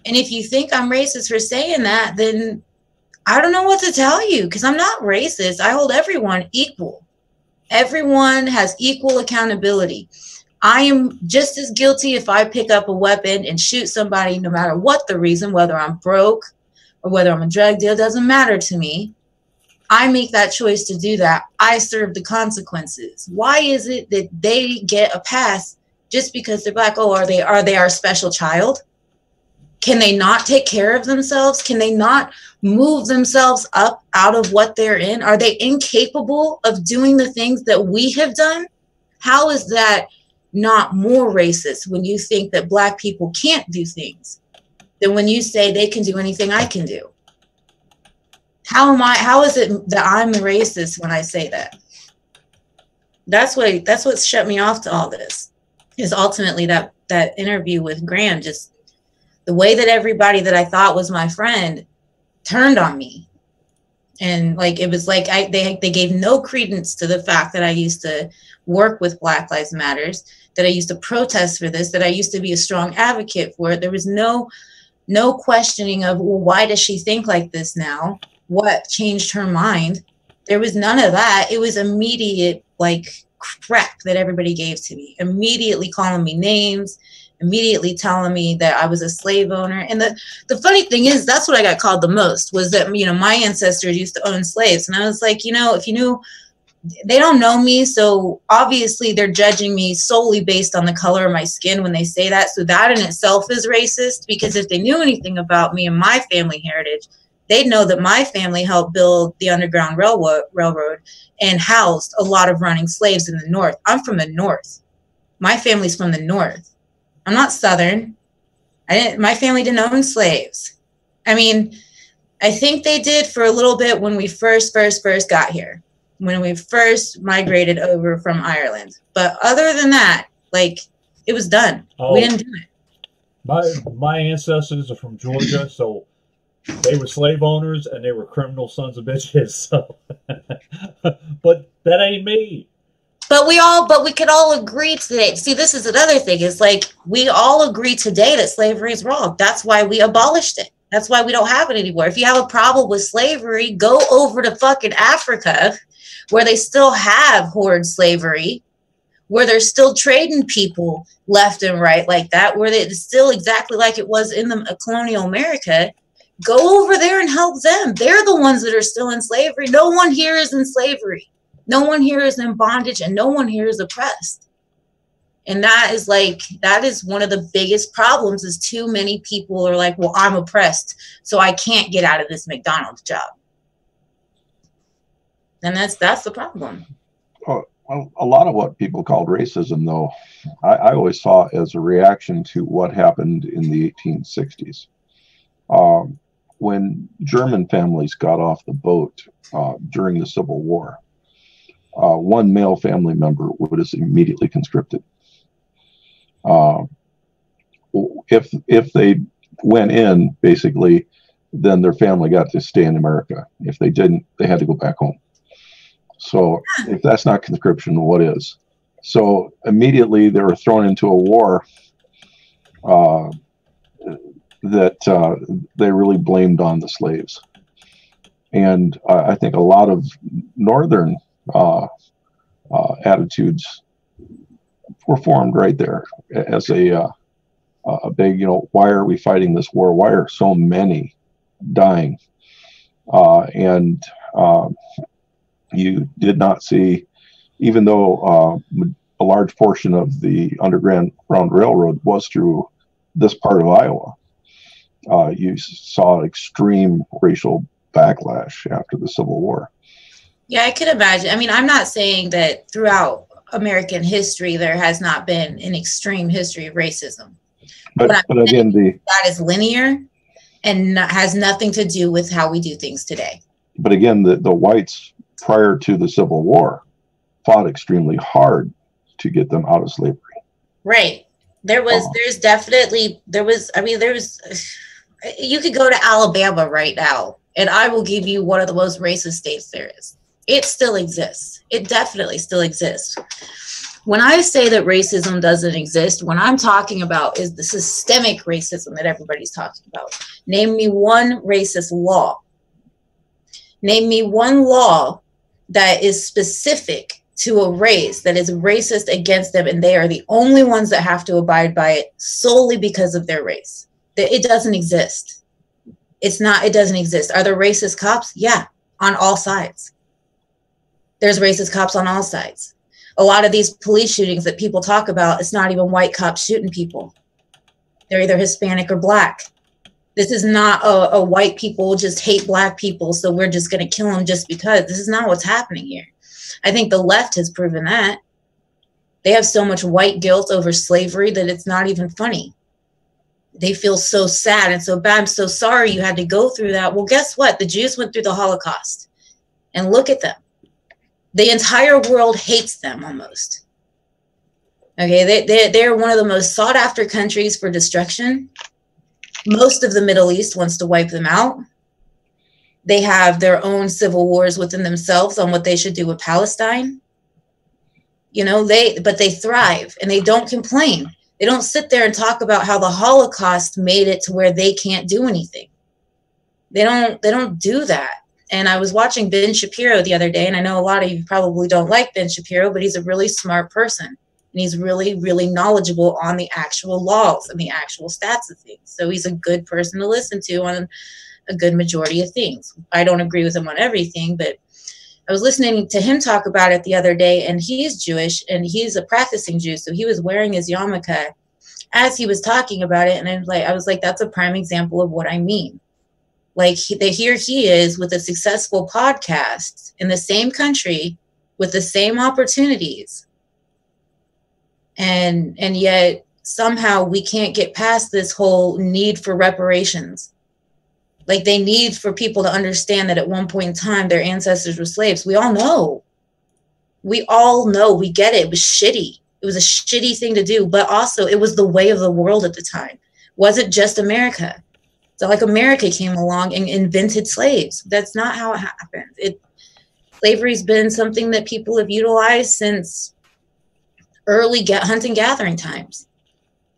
And if you think I'm racist for saying that, then I don't know what to tell you because I'm not racist. I hold everyone equal. Everyone has equal accountability. I am just as guilty if I pick up a weapon and shoot somebody, no matter what the reason, whether I'm broke or whether I'm a drug dealer, doesn't matter to me. I make that choice to do that. I serve the consequences. Why is it that they get a pass just because they're black? Oh, are they our special child? Can they not take care of themselves? Can they not move themselves up out of what they're in? Are they incapable of doing the things that we have done? How is that not more racist when you think that black people can't do things than when you say they can do anything I can do? How is it that I'm racist when I say that? That's what shut me off to all this, is ultimately that interview with Graham, just the way that everybody that I thought was my friend turned on me. And it was like they gave no credence to the fact that I used to work with Black Lives Matters, that I used to protest for this, that I used to be a strong advocate for it. There was no questioning of, well, why does she think like this now? What changed her mind? There was none of that. It was immediate crap that everybody gave to me, immediately calling me names, immediately telling me that I was a slave owner. And the funny thing is, that's what I got called the most, was that, my ancestors used to own slaves. And I was like, if you knew, they don't know me. So obviously they're judging me solely based on the color of my skin when they say that. So that in itself is racist, because if they knew anything about me and my family heritage, they'd know that my family helped build the Underground Railroad and housed a lot of running slaves in the North. I'm from the North. My family's from the North. I'm not Southern. My family didn't own slaves. I mean, I think they did for a little bit when we first got here, when we first migrated over from Ireland. But other than that, it was done. We didn't do it. My ancestors are from Georgia, so they were slave owners and they were criminal sons of bitches. So, but that ain't me. But we could all agree today. See, this is another thing. It's we all agree today that slavery is wrong. That's why we abolished it. That's why we don't have it anymore. If you have a problem with slavery, go over to fucking Africa, where they still have horde slavery, where they're still trading people left and right like that, where it's still exactly like it was in the colonial America. Go over there and help them. They're the ones that are still in slavery. No one here is in slavery. No one here is in bondage, and no one here is oppressed. And that is one of the biggest problems, is too many people are like, well, I'm oppressed, so I can't get out of this McDonald's job. And that's the problem. Well, a lot of what people called racism, though, I always saw as a reaction to what happened in the 1860s. When German families got off the boat during the Civil War, one male family member was immediately conscripted. If they went in, basically, then their family got to stay in America. If they didn't, they had to go back home. So if that's not conscription, what is? So immediately they were thrown into a war that they really blamed on the slaves. And I think a lot of Northern attitudes were formed right there as a big, why are we fighting this war? Why are so many dying? And you did not see, even though a large portion of the Underground Railroad was through this part of Iowa, you saw extreme racial backlash after the Civil War. Yeah, I could imagine. I mean, I'm not saying that throughout American history there has not been an extreme history of racism. But again, that is linear and has nothing to do with how we do things today. But again, the whites prior to the Civil War fought extremely hard to get them out of slavery. Right. You could go to Alabama right now, and I will give you one of the most racist states there is. It still exists. It definitely still exists. When I say that racism doesn't exist, what I'm talking about is the systemic racism that everybody's talking about. Name me one racist law. Name me one law that is specific to a race that is racist against them, and they are the only ones that have to abide by it solely because of their race. It doesn't exist. It doesn't exist. Are there racist cops? Yeah, on all sides. There's racist cops on all sides. A lot of these police shootings that people talk about, it's not even white cops shooting people. They're either Hispanic or black. This is not a white people just hate black people, so we're just going to kill them just because. This is not what's happening here. I think the left has proven that. They have so much white guilt over slavery that it's not even funny. They feel so sad and so bad. I'm so sorry you had to go through that. Well, guess what? The Jews went through the Holocaust. And look at them. The entire world hates them almost. Okay, they're one of the most sought after countries for destruction. Most of the Middle East wants to wipe them out. They have their own civil wars within themselves on what they should do with Palestine. But they thrive and they don't complain. They don't sit there and talk about how the Holocaust made it to where they can't do anything. They don't do that. And I was watching Ben Shapiro the other day, and I know a lot of you probably don't like Ben Shapiro, but he's a really smart person. And he's really, really knowledgeable on the actual laws and the actual stats of things. So he's a good person to listen to on a good majority of things. I don't agree with him on everything, but I was listening to him talk about it the other day, and he's Jewish, and he's a practicing Jew. So he was wearing his yarmulke as he was talking about it. And I was like, that's a prime example of what I mean. Like here he is with a successful podcast in the same country with the same opportunities. And yet somehow we can't get past this whole need for reparations. Like they need for people to understand that at one point in time, their ancestors were slaves. We all know. We get it. It was shitty. It was a shitty thing to do, but also it was the way of the world at the time. Wasn't just America. So like America came along and invented slaves. That's not how it happened. Slavery's been something that people have utilized since early hunting gathering times.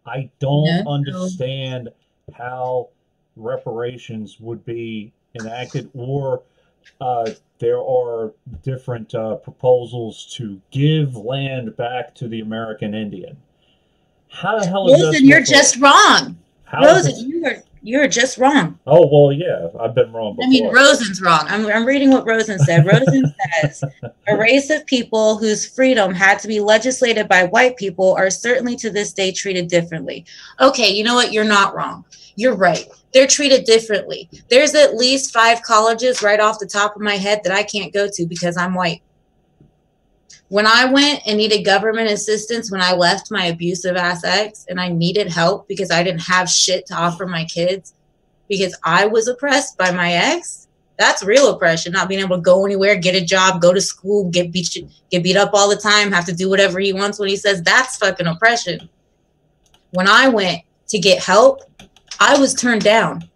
I don't understand how reparations would be enacted or there are different proposals to give land back to the American Indian. How the hell is Rosen, you're just wrong. Rosen, you're just wrong. Oh, well, yeah, I've been wrong before. I mean, Rosen's wrong. I'm reading what Rosen said. Rosen says, a race of people whose freedom had to be legislated by white people are certainly to this day treated differently. Okay, you know what? You're not wrong. You're right. They're treated differently. There's at least 5 colleges right off the top of my head that I can't go to because I'm white. When I went and needed government assistance when I left my abusive ass ex and I needed help because I didn't have shit to offer my kids because I was oppressed by my ex, that's real oppression, not being able to go anywhere, get a job, go to school, get beat up all the time, have to do whatever he wants when he says. That's fucking oppression. When I went to get help, I was turned down.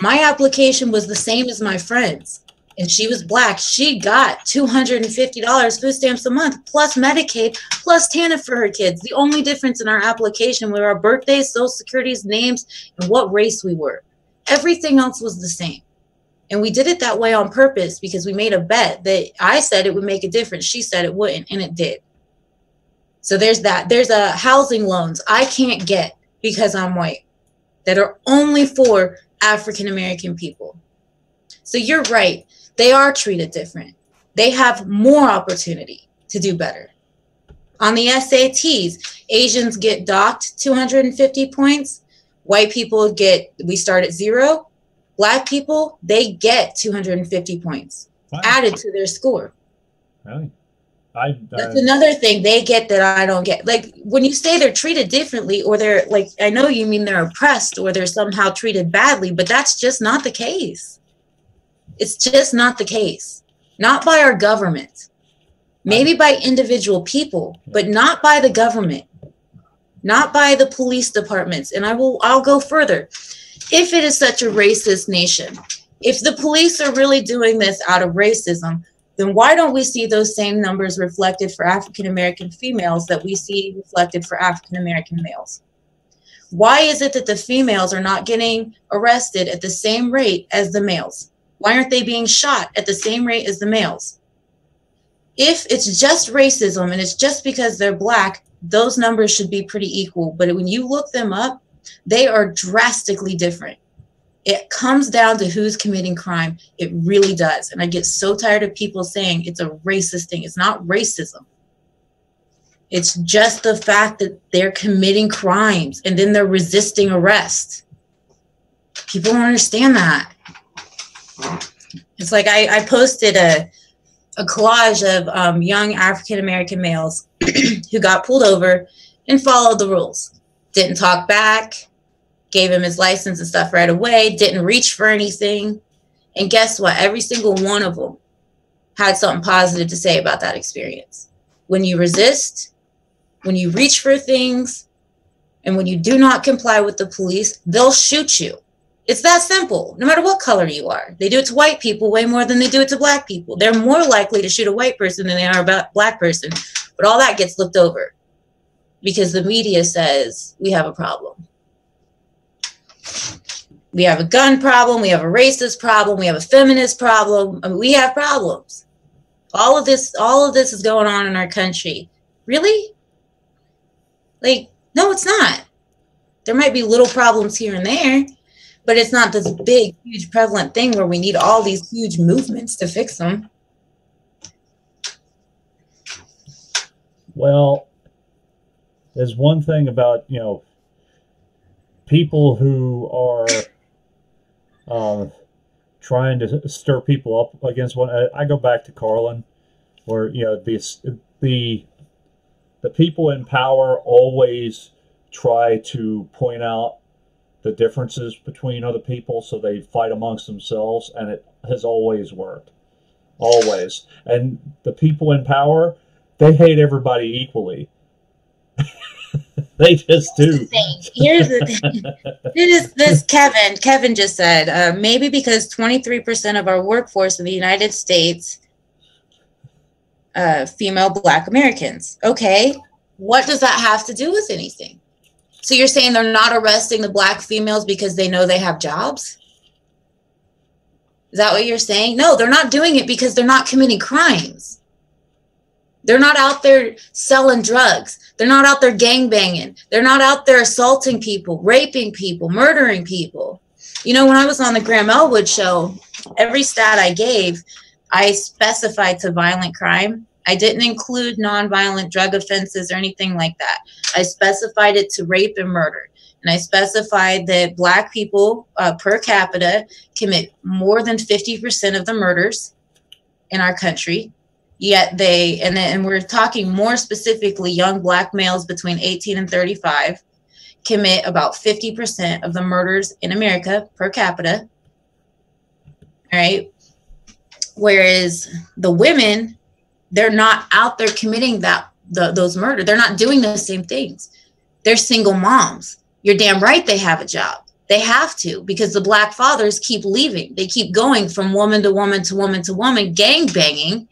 My application was the same as my friends. And she was black. She got $250 food stamps a month, plus Medicaid, plus TANF for her kids. The only difference in our application were our birthdays, social securities, names, and what race we were. Everything else was the same. And we did it that way on purpose because we made a bet that I said it would make a difference. She said it wouldn't, and it did. So there's that. There's housing loans I can't get because I'm white that are only for African American people. So you're right. They are treated different. They have more opportunity to do better. On the SATs, Asians get docked 250 points. White people we start at 0. Black people, they get 250 points added to their score. Really? That's another thing they get that I don't get. Like when you say they're treated differently or they're like, I know you mean they're oppressed or they're somehow treated badly, but that's just not the case. It's just not the case. Not by our government. Maybe by individual people, but not by the government. Not by the police departments. And I'll go further. If it is such a racist nation, if the police are really doing this out of racism, then why don't we see those same numbers reflected for African American females that we see reflected for African American males? Why is it that the females are not getting arrested at the same rate as the males? Why aren't they being shot at the same rate as the males? If it's just racism and it's just because they're black, those numbers should be pretty equal. But when you look them up, they are drastically different. It comes down to who's committing crime. It really does. And I get so tired of people saying it's a racist thing. It's not racism. It's just the fact that they're committing crimes and then they're resisting arrest. People don't understand that. It's like I posted a collage of young African-American males who got pulled over and followed the rules. Didn't talk back, gave him his license and stuff right away, didn't reach for anything. And guess what? Every single one of them had something positive to say about that experience. When you resist, when you reach for things, and when you do not comply with the police, they'll shoot you. It's that simple, no matter what color you are. They do it to white people way more than they do it to black people. They're more likely to shoot a white person than they are a black person. But all that gets looked over because the media says we have a problem. We have a gun problem. We have a racist problem. We have a feminist problem. I mean, we have problems. All of this is going on in our country. Really? Like, no, it's not. There might be little problems here and there, but it's not this big, huge, prevalent thing where we need all these huge movements to fix them. Well, there's one thing about, people who are trying to stir people up against one. I go back to Carlin, where, the people in power always try to point out the differences between other people, so they fight amongst themselves, and it has always worked. Always. And the people in power, they hate everybody equally. They just do. Here's the thing. This Kevin just said, maybe because 23% of our workforce in the United States, female Black Americans. Okay, what does that have to do with anything? So you're saying they're not arresting the Black females because they know they have jobs? Is that what you're saying? No, they're not doing it because they're not committing crimes. They're not out there selling drugs. They're not out there gangbanging. They're not out there assaulting people, raping people, murdering people. You know, when I was on the Graham Elwood show, every stat I gave, I specified to violent crime. I didn't include nonviolent drug offenses or anything like that. I specified it to rape and murder. And I specified that Black people per capita commit more than 50% of the murders in our country. Yet and we're talking more specifically, young Black males between 18 and 35 commit about 50% of the murders in America per capita. All right. Whereas the women, they're not out there committing those murders. They're not doing those same things. They're single moms. You're damn right they have a job. They have to, because the Black fathers keep leaving. They keep going from woman to woman to woman to woman, gang banging,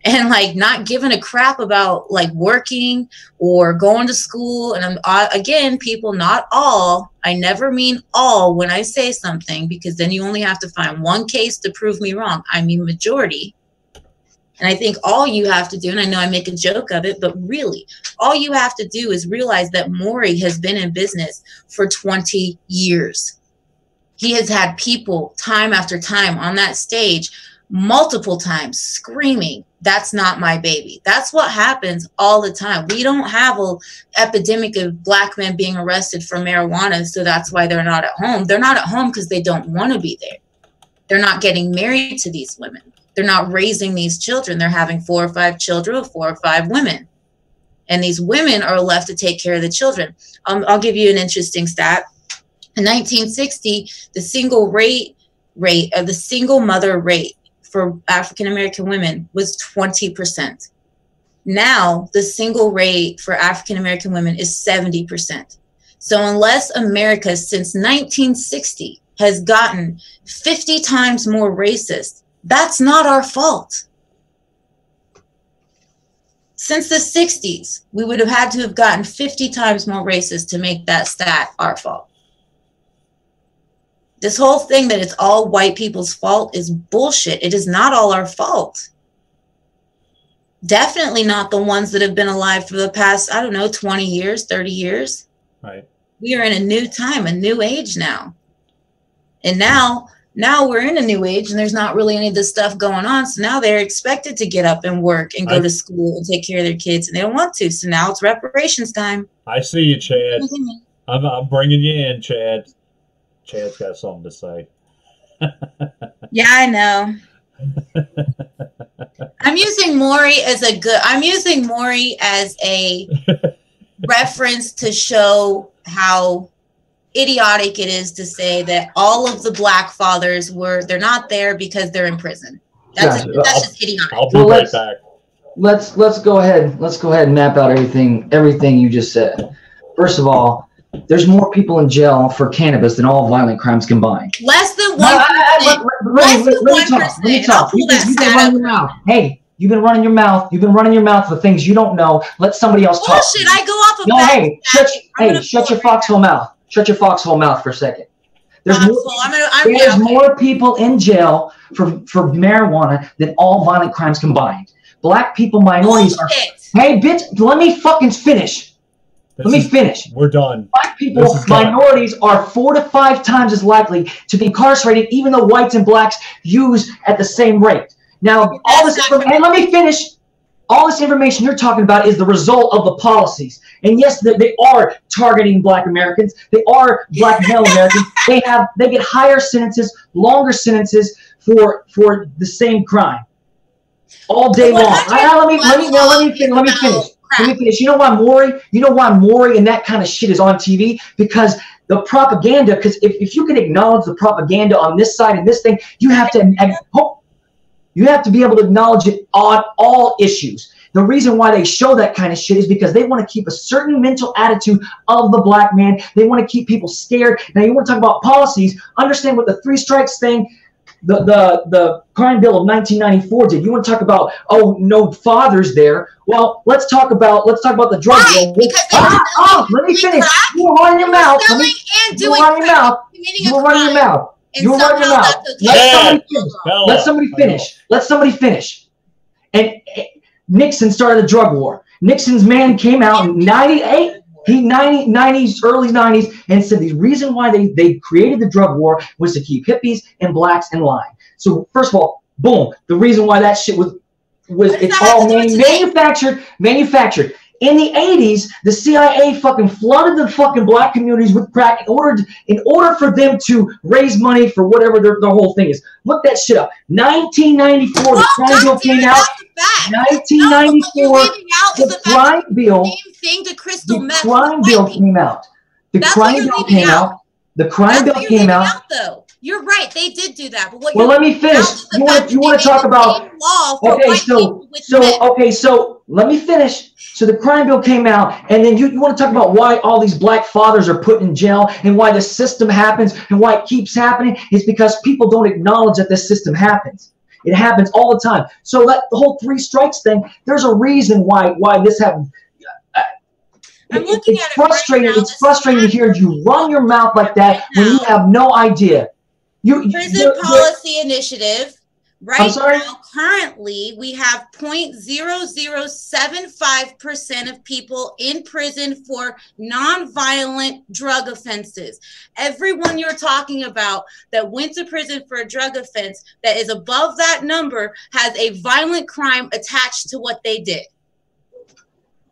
and like not giving a crap about like working or going to school. And again, people, not all. I never mean all when I say something, because then you only have to find one case to prove me wrong. I mean majority. And I think all you have to do, and I know I make a joke of it, but really all you have to do is realize that Maury has been in business for 20 years. He has had people time after time on that stage, multiple times screaming, "That's not my baby." That's what happens all the time. We don't have an epidemic of Black men being arrested for marijuana, so that's why they're not at home. They're not at home because they don't want to be there. They're not getting married to these women. They're not raising these children. They're having 4 or 5 children with 4 or 5 women. And these women are left to take care of the children. I'll give you an interesting stat. In 1960, the single mother rate for African-American women was 20%. Now, the single rate for African-American women is 70%. So unless America since 1960 has gotten 50 times more racist, that's not our fault. Since the 60s, we would have had to have gotten 50 times more racist to make that stat our fault. This whole thing that it's all white people's fault is bullshit. It is not all our fault. Definitely not the ones that have been alive for the past, I don't know, 20 years, 30 years. Right. We are in a new time, a new age now. And now we're in a new age and there's not really any of this stuff going on. So now they're expected to get up and work and go to school and take care of their kids, and they don't want to. So now it's reparations time. I see you, Chad. I'm bringing you in, Chad. Chad's got something to say. Yeah, I know. I'm using Maury as a reference to show how idiotic it is to say that all of the Black fathers they're not there because they're in prison. That's just idiotic. I'll be right back. Let's go ahead. Let's go ahead and map out everything you just said. First of all, there's more people in jail for cannabis than all violent crimes combined. Less than 1%. Let me talk. You've been running your mouth. Hey, you've been running your mouth. You've been running your mouth for things you don't know. Let somebody else talk. Bullshit, I go off of no, shut your foxhole mouth. Shut your foxhole mouth for a second. There's more people in jail for marijuana than all violent crimes combined. Black people, minorities are. Hey, bitch, let me fucking finish. Let me finish. We're done. Black people, minorities are 4 to 5 times as likely to be incarcerated, even though whites and blacks use at the same rate. Now, all this information, and let me finish. All this information you're talking about is the result of the policies. And yes, they are targeting Black Americans. They are Black male Americans. They get higher sentences, longer sentences for the same crime all day long. Let me finish. You know why Maury and that kind of shit is on TV? Because the propaganda. Because if you can acknowledge the propaganda on this side and this thing, you have to be able to acknowledge it on all issues. The reason why they show that kind of shit is because they want to keep a certain mental attitude of the Black man. They want to keep people scared. Now, you want to talk about policies. Understand what the 3 strikes thing, the crime bill of 1994 did. You want to talk about, oh, no fathers there. Well, let's talk about the drug bill. Let me finish. You were running your mouth. You were running your mouth. And You're running your somehow mouth. that's okay. Let somebody finish. Let somebody finish. And Nixon started the drug war. Nixon's man came out in 98. He 90s, early 90s, and said the reason why they created the drug war was to keep hippies and blacks in line. So first of all, boom, the reason why that shit was it's all manufactured. In the 80s, the CIA fucking flooded the fucking black communities with crack in order for them to raise money for whatever their whole thing is. Look that shit up. 1994, the crime bill came out. 1994, the crime bill. The crystal meth. The crime bill came out. The crime bill came out. The crime bill came out. Though you're right, they did do that. But what let me finish. You want to talk about? Okay, so let me finish. So the crime bill came out, and then you want to talk about why all these black fathers are put in jail and why the system happens and why it keeps happening. It's because people don't acknowledge that this system happens. It happens all the time. So that the whole 3 strikes thing, there's a reason why this happens. It's frustrating. It's frustrating to hear you run your mouth like that when you have no idea. Prison Policy Initiative. Right now, currently, we have 0.0075% of people in prison for nonviolent drug offenses. Everyone you're talking about that went to prison for a drug offense that is above that number has a violent crime attached to what they did.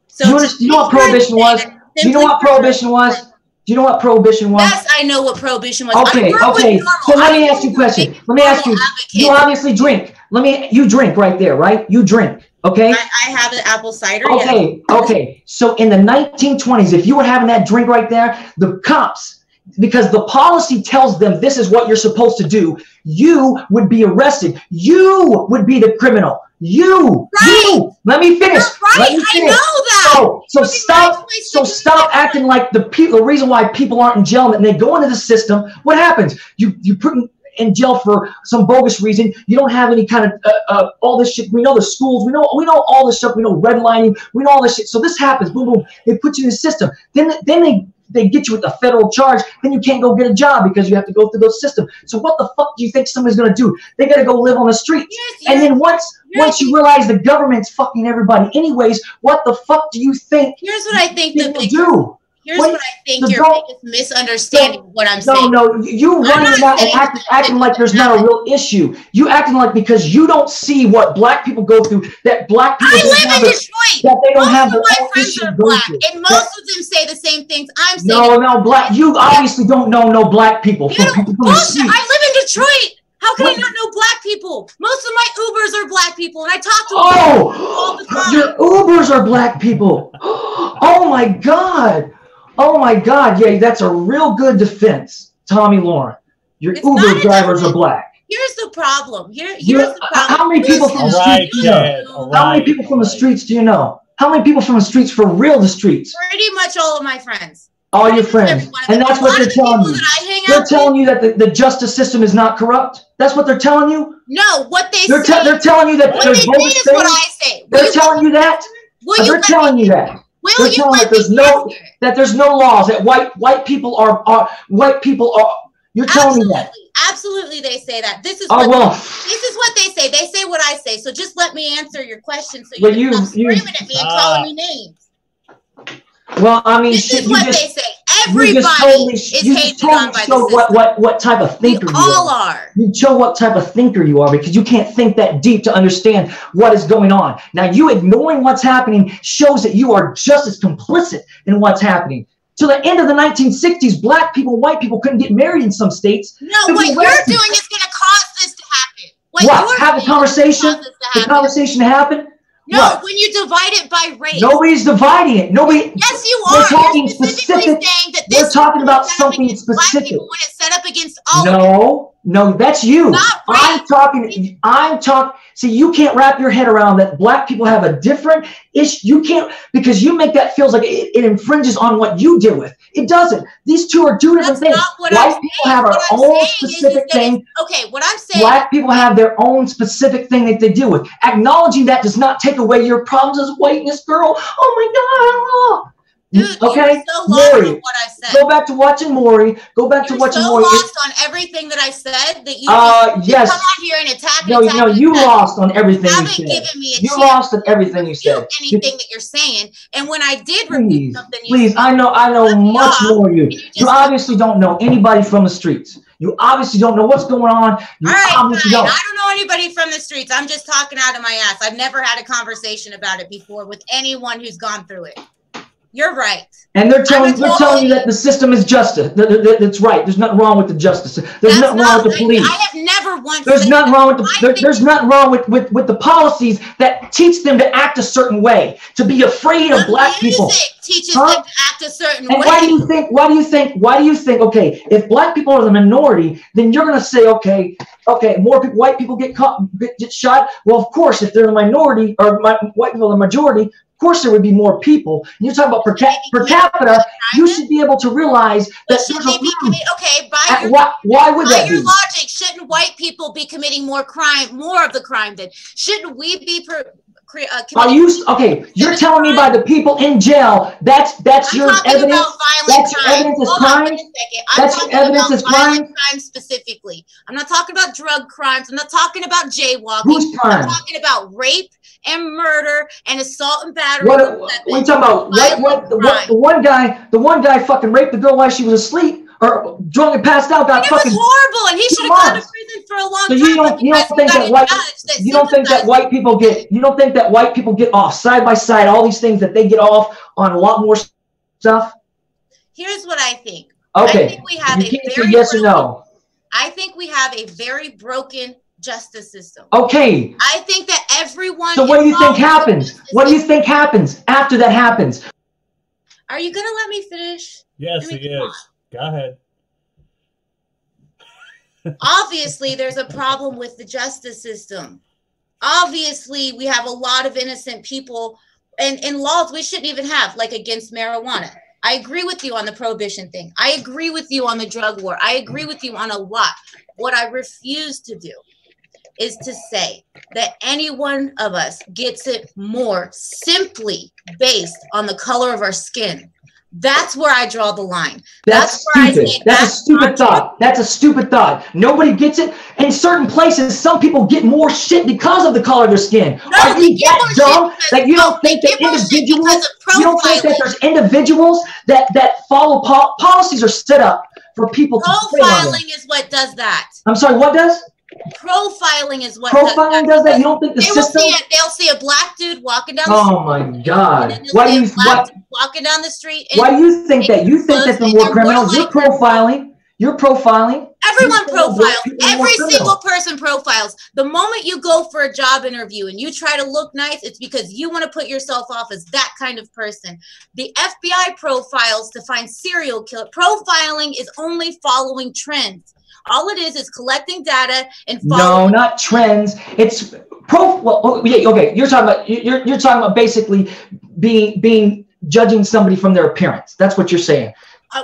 So you know what prohibition was? Do you know what prohibition was? Do you know what prohibition was? Yes, I know what prohibition was. Okay. So let me ask you a question. Let me ask you. You obviously drink. You drink right there, right? You drink. Okay. I have an apple cider. Okay. Yeah. Okay. So in the 1920s, if you were having that drink right there, the cops, because the policy tells them this is what you're supposed to do, you would be arrested. You would be the criminal. You. Let me finish. Right. I know that. So stop acting like the reason why people aren't in jail and they go into the system. What happens? You put in jail for some bogus reason. You don't have any kind of all this shit. We know the schools. We know all this stuff. We know redlining. We know all this shit. So this happens. Boom, boom. They put you in the system. Then they get you with a federal charge. Then you can't go get a job because you have to go through the system. So what the fuck do you think somebody's going to do? They got to go live on the streets. And then once you realize the government's fucking everybody anyways, what the fuck do you think? Here's what I think people do. Here's what I think your biggest misunderstanding of what I'm saying. No, you running about and acting like there's not a real issue. You acting like because you don't see what black people go through, that black people I live in Detroit. That they don't have their own issue. And most of them say the same things I'm saying. No, black. You obviously don't know no black people. Bullshit. I live in Detroit. How can I not know black people? Most of my Ubers are black people, and I talk to them all the time. Your Ubers are black people. Oh my God. Oh my God, yeah, that's a real good defense, Tommy Lauren. Your Uber drivers are black. Here's the problem. Here's the problem. How many people from the streets do you know? How many people from the streets do you know? How many people from the streets for real the streets? Pretty much all of my friends. All your friends. And that's what they're telling you. They're telling you that the justice system is not corrupt? That's what they're telling you? No, what they say. They're telling you that there's bogus things? What I say. They're telling you that? They're telling you that. They're telling that there's no laws, that white people are you're telling me that. Absolutely they say that. This is what they say. They say what I say. So just let me answer your question so you stop screaming at me and calling me names. Well, I mean, this is what they say. Everybody is hated on by the system. What type of thinker you all are. You show what type of thinker you are because you can't think that deep to understand what is going on. Now, you ignoring what's happening shows that you are just as complicit in what's happening. To the end of the 1960s, black people, white people couldn't get married in some states. No, what you're doing is going to cause this to happen. What? Have a conversation? The conversation to happen? No, what? When you divide it by race. Nobody's dividing it. Nobody. Yes, you are. We're talking specific. Saying that this we're talking about something specific. When it's set up against all. No, that's you. Not right. I'm talking. See, you can't wrap your head around that black people have a different issue. You can't, because you make that feels like it infringes on what you deal with. It doesn't. These two are two different things. White people have our own specific thing. Okay, what I'm saying. Black people have their own specific thing that they deal with. Acknowledging that does not take away your problems as whiteness, girl. Oh my God. Dude, Okay, you're so lost Maury, on what I said. go back to watching Maury. Go back to You're watching so Maury. lost on everything that I said that you Yes. come out here and attack. No, you lost on everything You you haven't said. given me a You chance lost on everything you said. anything that you're saying. And when I did repeat something, Please, I know much more than you. you You obviously don't know anybody from the streets. You obviously don't know what's going on. You all right, obviously fine. don't. I don't know anybody from the streets. I'm just talking out of my ass. I've never had a conversation about it before with anyone who's gone through it. You're right. And they're telling you that the system is justice. That's right. There's nothing wrong with the justice. There's nothing wrong with the police. I have never once. There's nothing wrong with there's nothing wrong with the policies that teach them to act a certain way, to be afraid of black people. Music teaches them to act a certain way. And why do you think? Okay, if black people are the minority, then you're gonna say, okay, more people, white people get shot. Well, of course, if they're the minority or white people are the majority. Of course, there would be more people. And you're talking about per capita. You should be able to realize that there's why would that be? By your logic, shouldn't white people be committing more of the crime? Then shouldn't we be? You're telling me by the people in jail. That's your evidence. That's your evidence as crime. That's your evidence as crime. Crime specifically. I'm not talking about drug crimes. I'm not talking about jaywalking. Who's crime? I'm talking about rape and murder and assault and battery. What are you talking about? The one guy fucking raped the girl while she was asleep or drunk and passed out. It was horrible, and he should have gone to prison for a long time. So you don't think that white people get off side by side all these things that they get off on a lot more stuff? Here's what I think. Okay. I think we have yes or no. I think we have a very broken justice system. Okay. I think that everyone. So what do you think happens? What do you think happens after that happens? Are you gonna let me finish? Yes, he is. Go ahead. Obviously, there's a problem with the justice system. Obviously, we have a lot of innocent people and laws we shouldn't even have, like against marijuana. I agree with you on the prohibition thing. I agree with you on the drug war. I agree with you on a lot. What I refuse to do is to say that any one of us gets it more simply based on the color of our skin. That's where I draw the line. That's stupid. That's a stupid thought. That's a stupid thought. Nobody gets it. In certain places, some people get more shit because of the color of their skin. Are you that dumb that you don't think that individuals? You don't think that there's individuals that follow policies are set up for people to profiling is what does that. I'm sorry. What does? Profiling is what does that. You don't think the system? They'll see a black dude walking down the street. Oh my God! Walking down the street? Why do you think that? You think that the more criminals? You're profiling. You're profiling. Everyone profiles. Every single person profiles. The moment you go for a job interview and you try to look nice, it's because you want to put yourself off as that kind of person. The FBI profiles to find serial killer. Profiling is only following trends. All it is collecting data and following. No, not trends. It's okay. You're talking about basically being judging somebody from their appearance. That's what you're saying.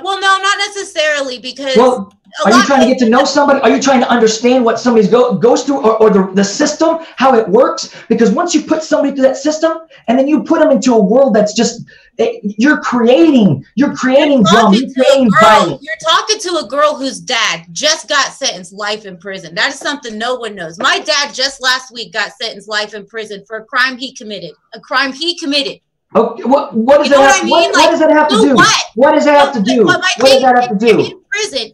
Well, no, not necessarily, because. Well, are you trying to get to know somebody? Are you trying to understand what somebody goes through or the system, how it works? Because once you put somebody through that system and then you put them into a world that's just, you're creating drama, you're creating violence. You're talking to a girl whose dad just got sentenced life in prison. That is something no one knows. My dad just last week got sentenced life in prison for a crime he committed. Okay, what does that have? What does that have to do? What does that have to do? What does that have to do?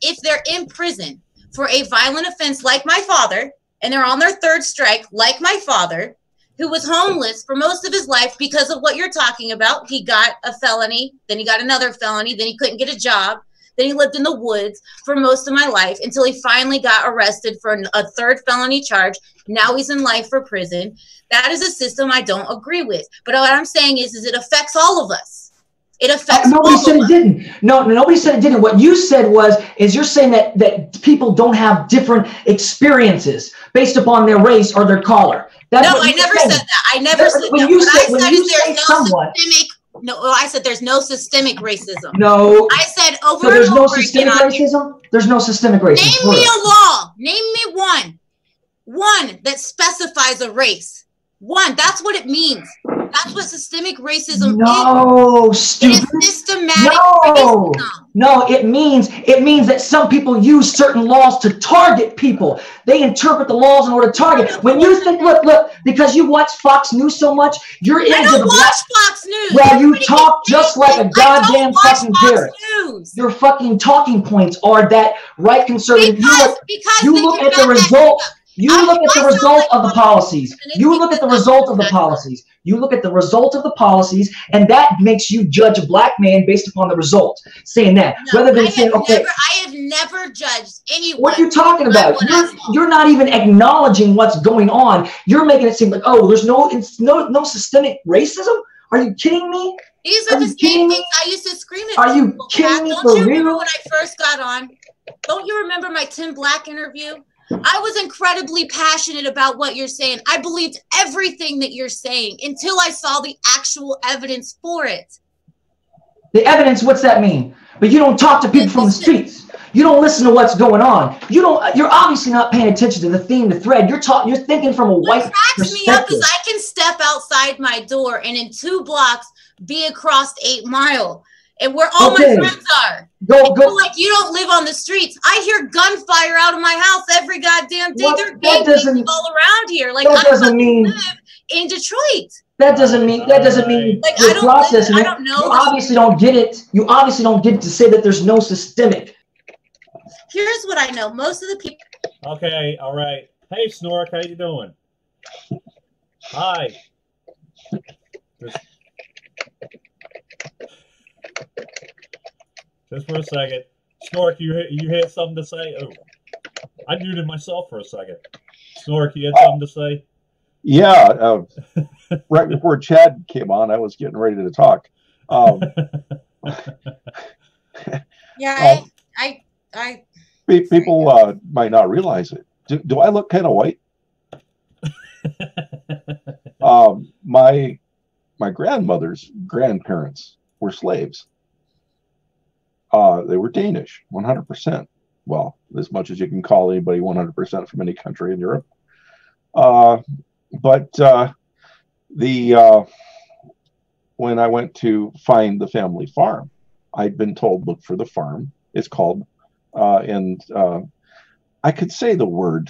If they're in prison for a violent offense like my father, and they're on their third strike like my father, who was homeless for most of his life because of what you're talking about. He got a felony, then he got another felony, then he couldn't get a job, then he lived in the woods for most of my life until he finally got arrested for a third felony charge. Now he's in life for prison. That is a system I don't agree with. But what I'm saying is it affects all of us. It affects nobody said it didn't. No, nobody said it didn't. What you said is you're saying that people don't have different experiences based upon their race or their color. That's I never said that. I never said that. What I said there's no systemic racism. No. I said over and over. So there's no systemic racism? There's no systemic racism. Name me a law. Name me one that specifies a race. One, that's what it means. That's what systemic racism is. No, stupid. It is systematic No, racism. no, it means that some people use certain laws to target people. They interpret the laws in order to target. When you think, look, because you watch Fox News so much, you're into I don't watch Fox News. Well, you talk just like a goddamn fucking parrot. News. Your fucking talking points are that right conservative. Because you look at the results. You look at the result of the policies. You look at the result of the policies. You look at the result of the policies, and that makes you judge a black man based upon the result. Saying that, rather than saying, okay, I have never judged anyone. What are you talking about? You're not even acknowledging what's going on. You're making it seem like, oh, there's no systemic racism. Are you kidding me? These are the same things I used to scream at. Are you kidding me for real? Don't you remember when I first got on? Don't you remember my Tim Black interview? I was incredibly passionate about what you're saying. I believed everything that you're saying until I saw the actual evidence for it. The evidence, what's that mean? But you don't talk to people from the streets. You don't listen to what's going on. You're obviously not paying attention to the theme, the thread. You're thinking from a white perspective. What cracks me up is I can step outside my door and in 2 blocks be across 8 Mile. And where all my friends are. Go. Like, you don't live on the streets. I hear gunfire out of my house every goddamn day. There are gang people all around here. Like, I don't live in Detroit. That doesn't mean like, you're processing it. I don't know. You obviously don't get it. You obviously don't get to say that there's no systemic. Here's what I know. Most of the people. Okay, all right. Hey, Snork, how you doing? Hi. Just for a second. Snork, you had something to say? Oh, I muted myself for a second. Snork, you had something to say? Yeah. Right before Chad came on, I was getting ready to talk. Yeah, people might not realize it. Do I look kind of white? My grandmother's grandparents were slaves. They were Danish, 100%. Well, as much as you can call anybody 100% from any country in Europe. When I went to find the family farm, I'd been told, look for the farm. It's called, I could say the word,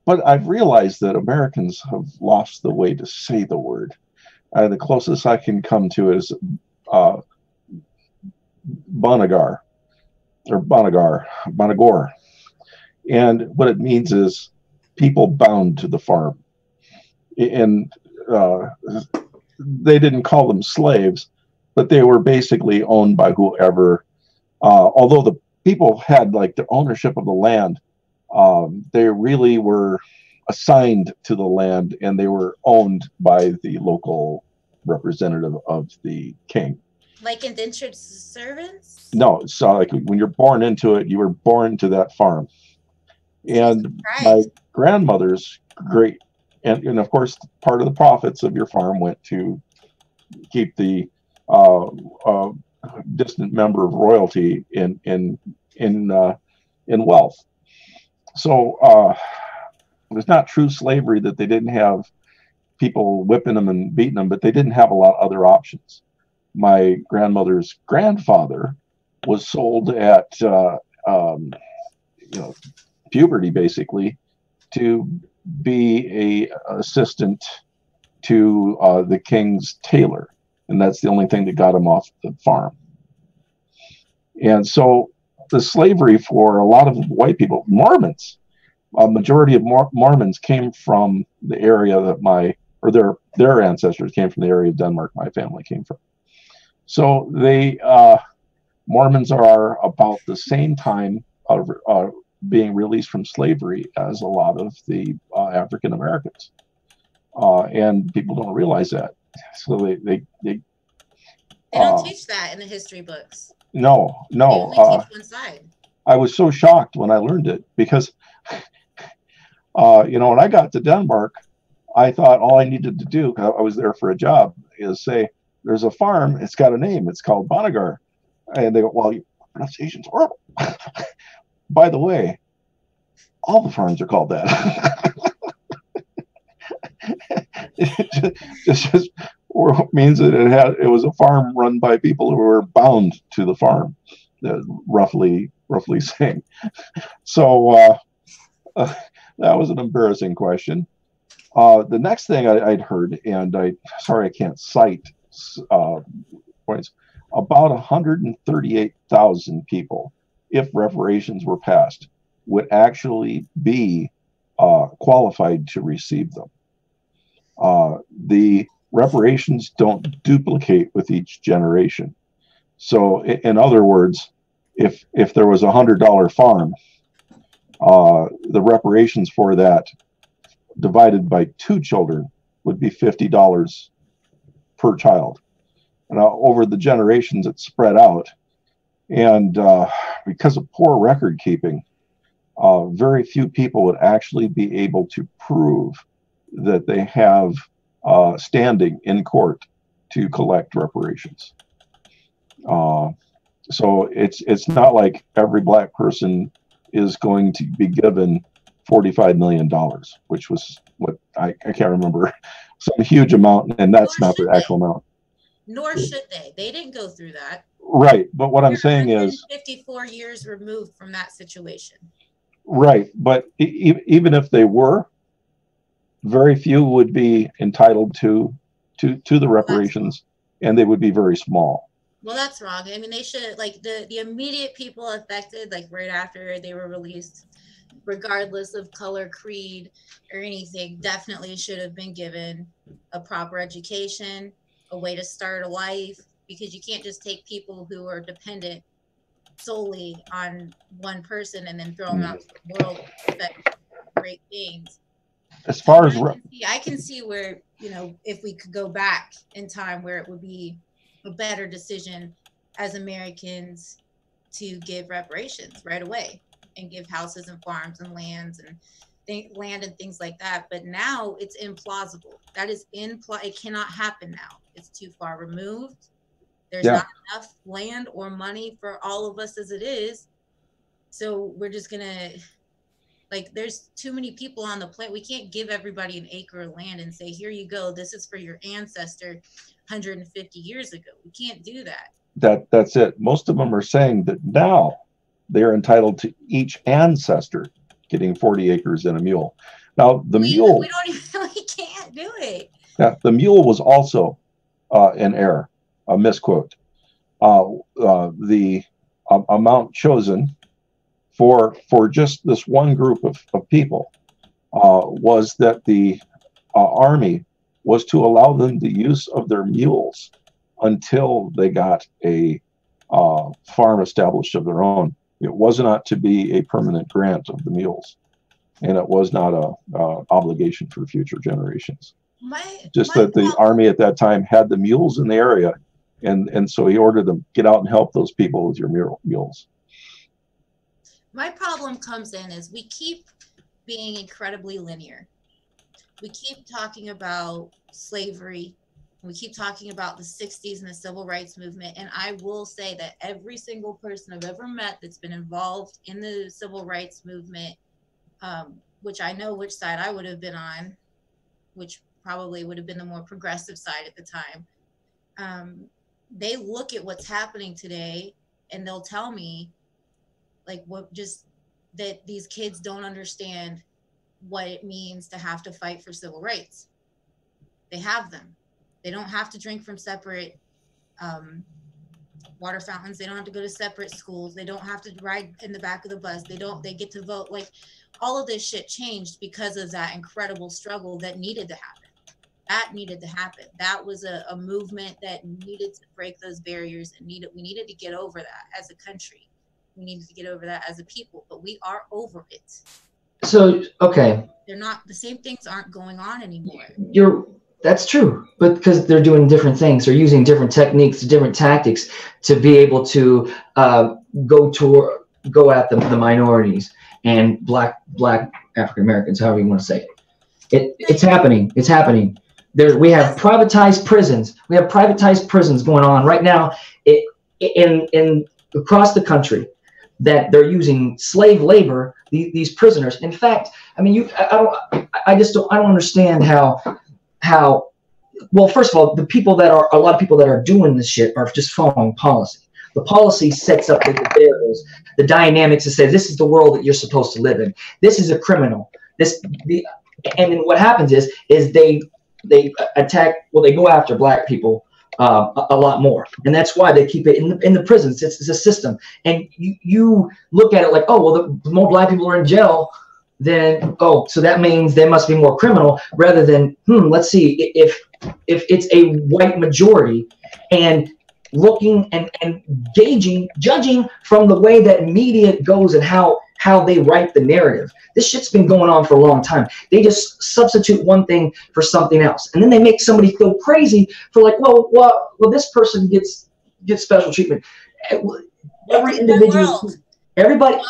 but I've realized that Americans have lost the way to say the word. The closest I can come to is Banagar, or Banagor. And what it means is people bound to the farm. And they didn't call them slaves, but they were basically owned by whoever. Although the people had like the ownership of the land, they really were assigned to the land, and they were owned by the local representative of the king. Like indentured servants? No, so like when you're born into it, you were born to that farm. And my grandmother's great, and of course, part of the profits of your farm went to keep the distant member of royalty in wealth. So it was not true slavery that they didn't have people whipping them and beating them, but they didn't have a lot of other options. My grandmother's grandfather was sold at puberty, basically, to be a assistant to the king's tailor, and that's the only thing that got him off the farm. And so the slavery for a lot of white people, Mormons, a majority of Mormons came from the area that their ancestors came from, the area of Denmark my family came from. So they Mormons are about the same time of being released from slavery as a lot of the African Americans, and people don't realize that. So they don't teach that in the history books. No. They only teach one side. I was so shocked when I learned it because, when I got to Denmark, I thought all I needed to do, because I was there for a job, is say, there's a farm, it's got a name, it's called Banagar. And they go, well, your pronunciation's horrible. By the way, all the farms are called that. it just means that it was a farm run by people who were bound to the farm, roughly saying. So that was an embarrassing question. The next thing I'd heard, and sorry I can't cite points, about 138,000 people, if reparations were passed, would actually be qualified to receive them. The reparations don't duplicate with each generation. So in other words, if there was a $100 farm, the reparations for that divided by 2 children would be $50 per child. Now, over the generations, it's spread out. And because of poor record keeping, very few people would actually be able to prove that they have standing in court to collect reparations. So it's not like every black person is going to be given $45 million, which was what I can't remember, some huge amount, and that's not the actual amount. Nor should they. They didn't go through that. Right, but what I'm saying is 54 years removed from that situation. Right, but even if they were, very few would be entitled to the reparations, and they would be very small. Well, that's wrong. I mean, they should, like, the immediate people affected, like right after they were released, regardless of color, creed, or anything, definitely should have been given a proper education, a way to start a life, because you can't just take people who are dependent solely on one person and then throw them out to the world to affect great things. As far as I can see where, you know, if we could go back in time, where it would be a better decision as Americans to give reparations right away and give houses and farms and lands and land and things like that. But now it's implausible. That is it cannot happen now. It's too far removed. There's not enough land or money for all of us as it is. So we're just gonna, like, there's too many people on the planet. We can't give everybody an acre of land and say, here you go, this is for your ancestor 150 years ago. We can't do that. That's it. Most of them are saying that now they're entitled to each ancestor getting 40 acres and a mule. Now the mule, we can't do it. Yeah, the mule was also an error, a misquote. The amount chosen for just this one group of people was that the Army was to allow them the use of their mules until they got a farm established of their own. It was not to be a permanent grant of the mules, and it was not a obligation for future generations. The Army at that time had the mules in the area, and so he ordered them, get out and help those people with your mules. My problem comes in is we keep being incredibly linear. We keep talking about slavery. We keep talking about the 60s and the civil rights movement. And I will say that every single person I've ever met that's been involved in the civil rights movement, which I know which side I would have been on, which probably would have been the more progressive side at the time. They look at what's happening today and they'll tell me, like, that these kids don't understand what it means to have to fight for civil rights. They have them. They don't have to drink from separate water fountains. They don't have to go to separate schools. They don't have to ride in the back of the bus. They get to vote. Like, all of this shit changed because of that incredible struggle that needed to happen. That was a movement that needed to break those barriers, and we needed to get over that as a country. We needed to get over that as a people, but we are over it. So, okay. They're not, the ssame things aren't going on anymore. That's true, but because they're doing different things, they're using different techniques, different tactics to be able to go at the minorities and black African Americans, however you want to say it. It's happening. It's happening. We have privatized prisons. We have privatized prisons going on right now in across the country, that they're using slave labor, these prisoners. In fact, I mean, I don't understand how how, well, first of all, a lot of people that are doing this shit are just following policy. The policy sets up the variables, the dynamics to say this is the world that you're supposed to live in. This is a criminal. And then what happens is they attack. Well, they go after black people a lot more, and that's why they keep it in the prisons. It's a system, and you look at it like, oh, well, the more black people are in jail, then so that means they must be more criminal. Rather than let's see if it's a white majority, and looking and judging from the way that media goes and how they write the narrative. This shit's been going on for a long time. They just substitute one thing for something else, and then they make somebody feel crazy for like, well, this person gets special treatment. Every individual, everybody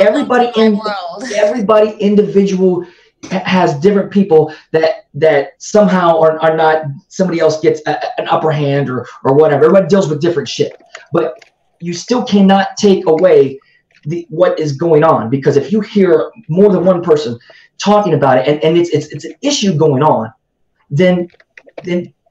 individual has different people that somehow are not, somebody else gets an upper hand or whatever. Everybody deals with different shit, but you still cannot take away what is going on, because if you hear more than one person talking about it and it's an issue going on, then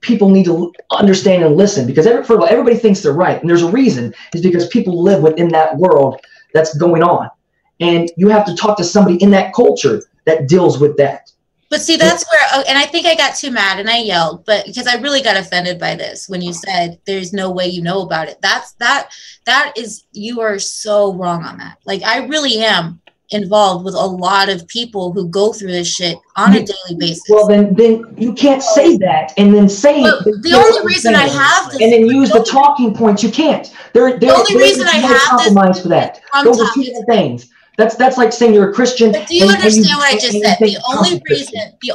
people need to understand and listen, because first of all, everybody thinks they're right, and there's a reason. It's because people live within that world that's going on, and you have to talk to somebody in that culture that deals with that. But see, that's where, and I think I got too mad and I yelled, but because I really got offended by this when you said there's no way you know about it. That is, you are so wrong on that. Like, I really am involved with a lot of people who go through this shit on a daily basis. Well, then you can't say that and then say the only reason I have this, and then use the talking points. You can't. The only reason I have compromise for that. Those are two different things. That's like saying you're a Christian. But do you understand what I just said? The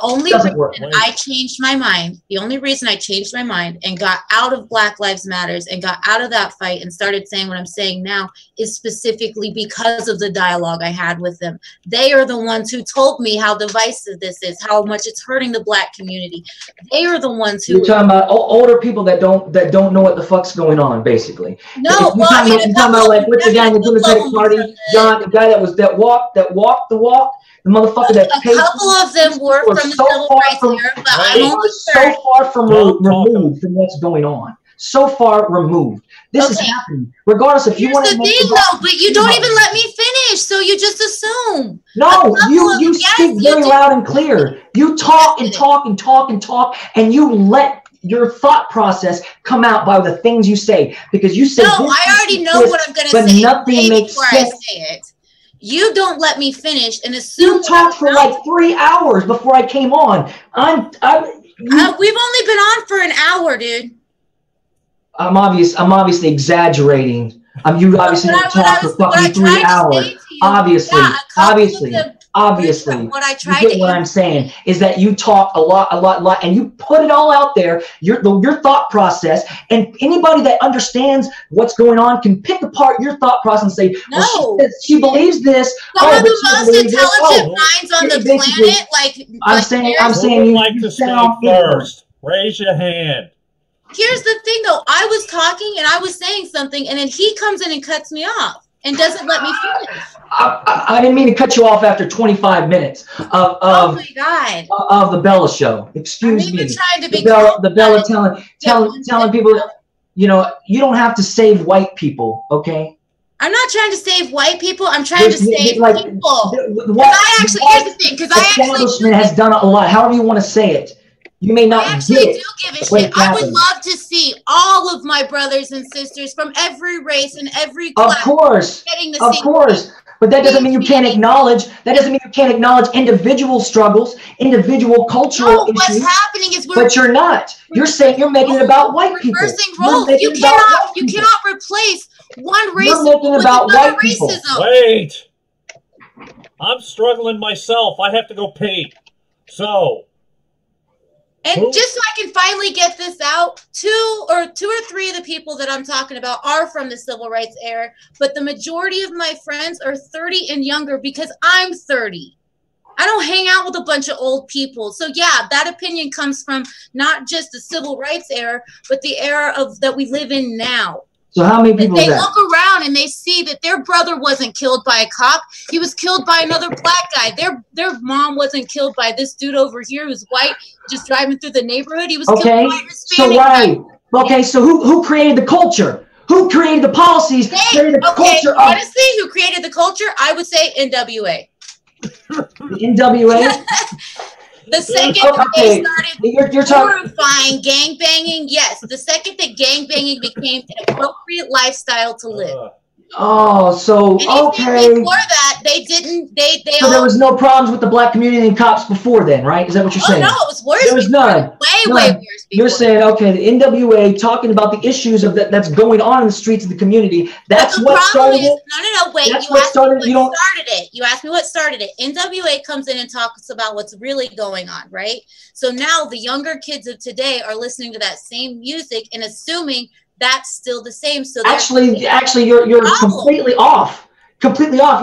only reason I changed my mind, the only reason I changed my mind and got out of Black Lives Matters and got out of that fight and started saying what I'm saying now is specifically because of the dialogue I had with them. They are the ones who told me how divisive this is, how much it's hurting the Black community. They are the ones who— You're talking about older people that don't know what the fuck's going on, basically. No, you're talking about like what's the guy in the Democratic Party, John, the guy that walked the walk, the motherfucker that a couple of them were from the civil rights era, but I'm only so far from removed from what's going on. So far removed. This is happening. Regardless if you want to. Here's the thing, though, but you don't even let me finish, so you just assume. No, you speak very loud and clear. You talk and talk and talk and talk, and you let your thought process come out by the things you say, because you say, no, I already know what I'm going to say, but nothing makes sense. I say it. You don't let me finish and assume. You talked for like 3 hours before I came on. We've only been on for an hour, dude. I'm obviously exaggerating. You obviously talked for fucking 3 hours. Obviously, what I tried you get what I'm saying is that you talk a lot, and you put it all out there, your thought process, and anybody that understands what's going on can pick apart your thought process and say, no, well, she believes this. Some of the most intelligent minds on the planet, I'm saying you like to speak first. Raise your hand. Here's the thing, though. I was talking and I was saying something, and then he comes in and cuts me off and doesn't let me finish. I didn't mean to cut you off after 25 minutes of oh my God. Of the Bella show. Excuse me. Trying to be the Bella telling people, you don't have to save white people, okay? I'm not trying to save white people. I'm trying to save people. Here's the thing, because I establishment has done a lot. However you want to say it. You may not. I actually do give a shit. I would love to see all of my brothers and sisters from every race and every class. Of course. Getting the same. Of course. But that doesn't mean you can't acknowledge. That doesn't mean you can't acknowledge individual struggles, individual cultural issues. What's happening is but you're not. You're saying you're making it about white people. Reversing roles. You cannot replace one racism with another racism. Wait. I'm struggling myself. I have to go pee. So. And just so I can finally get this out, two or three of the people that I'm talking about are from the civil rights era, but the majority of my friends are 30 and younger because I'm 30. I don't hang out with a bunch of old people. So yeah, that opinion comes from not just the civil rights era, but the era that we live in now. So how many people they look around down and they see that their brother wasn't killed by a cop, he was killed by another black guy. Their mom wasn't killed by this dude over here who's white, just driving through the neighborhood. He was killed by a Hispanic guy. Okay, so who created the culture? Who created the policies? Created the culture honestly, who created the culture? I would say NWA. The NWA? The second they started glorifying gangbanging, yes. The second that gangbanging became an appropriate lifestyle to live. Oh, so okay. Before that, they didn't. So there was no problems with the black community and cops before then, right? Is that what you're saying? No, it was worse. There was none. Way worse. Before. You're saying, okay, the NWA talking about the issues of that's going on in the streets of the community. That's what started it. No. Wait. That's what started it. You asked me what started it. NWA comes in and talks about what's really going on, right? So now the younger kids of today are listening to that same music and assuming that's still the same. So actually, you're completely off. Completely off.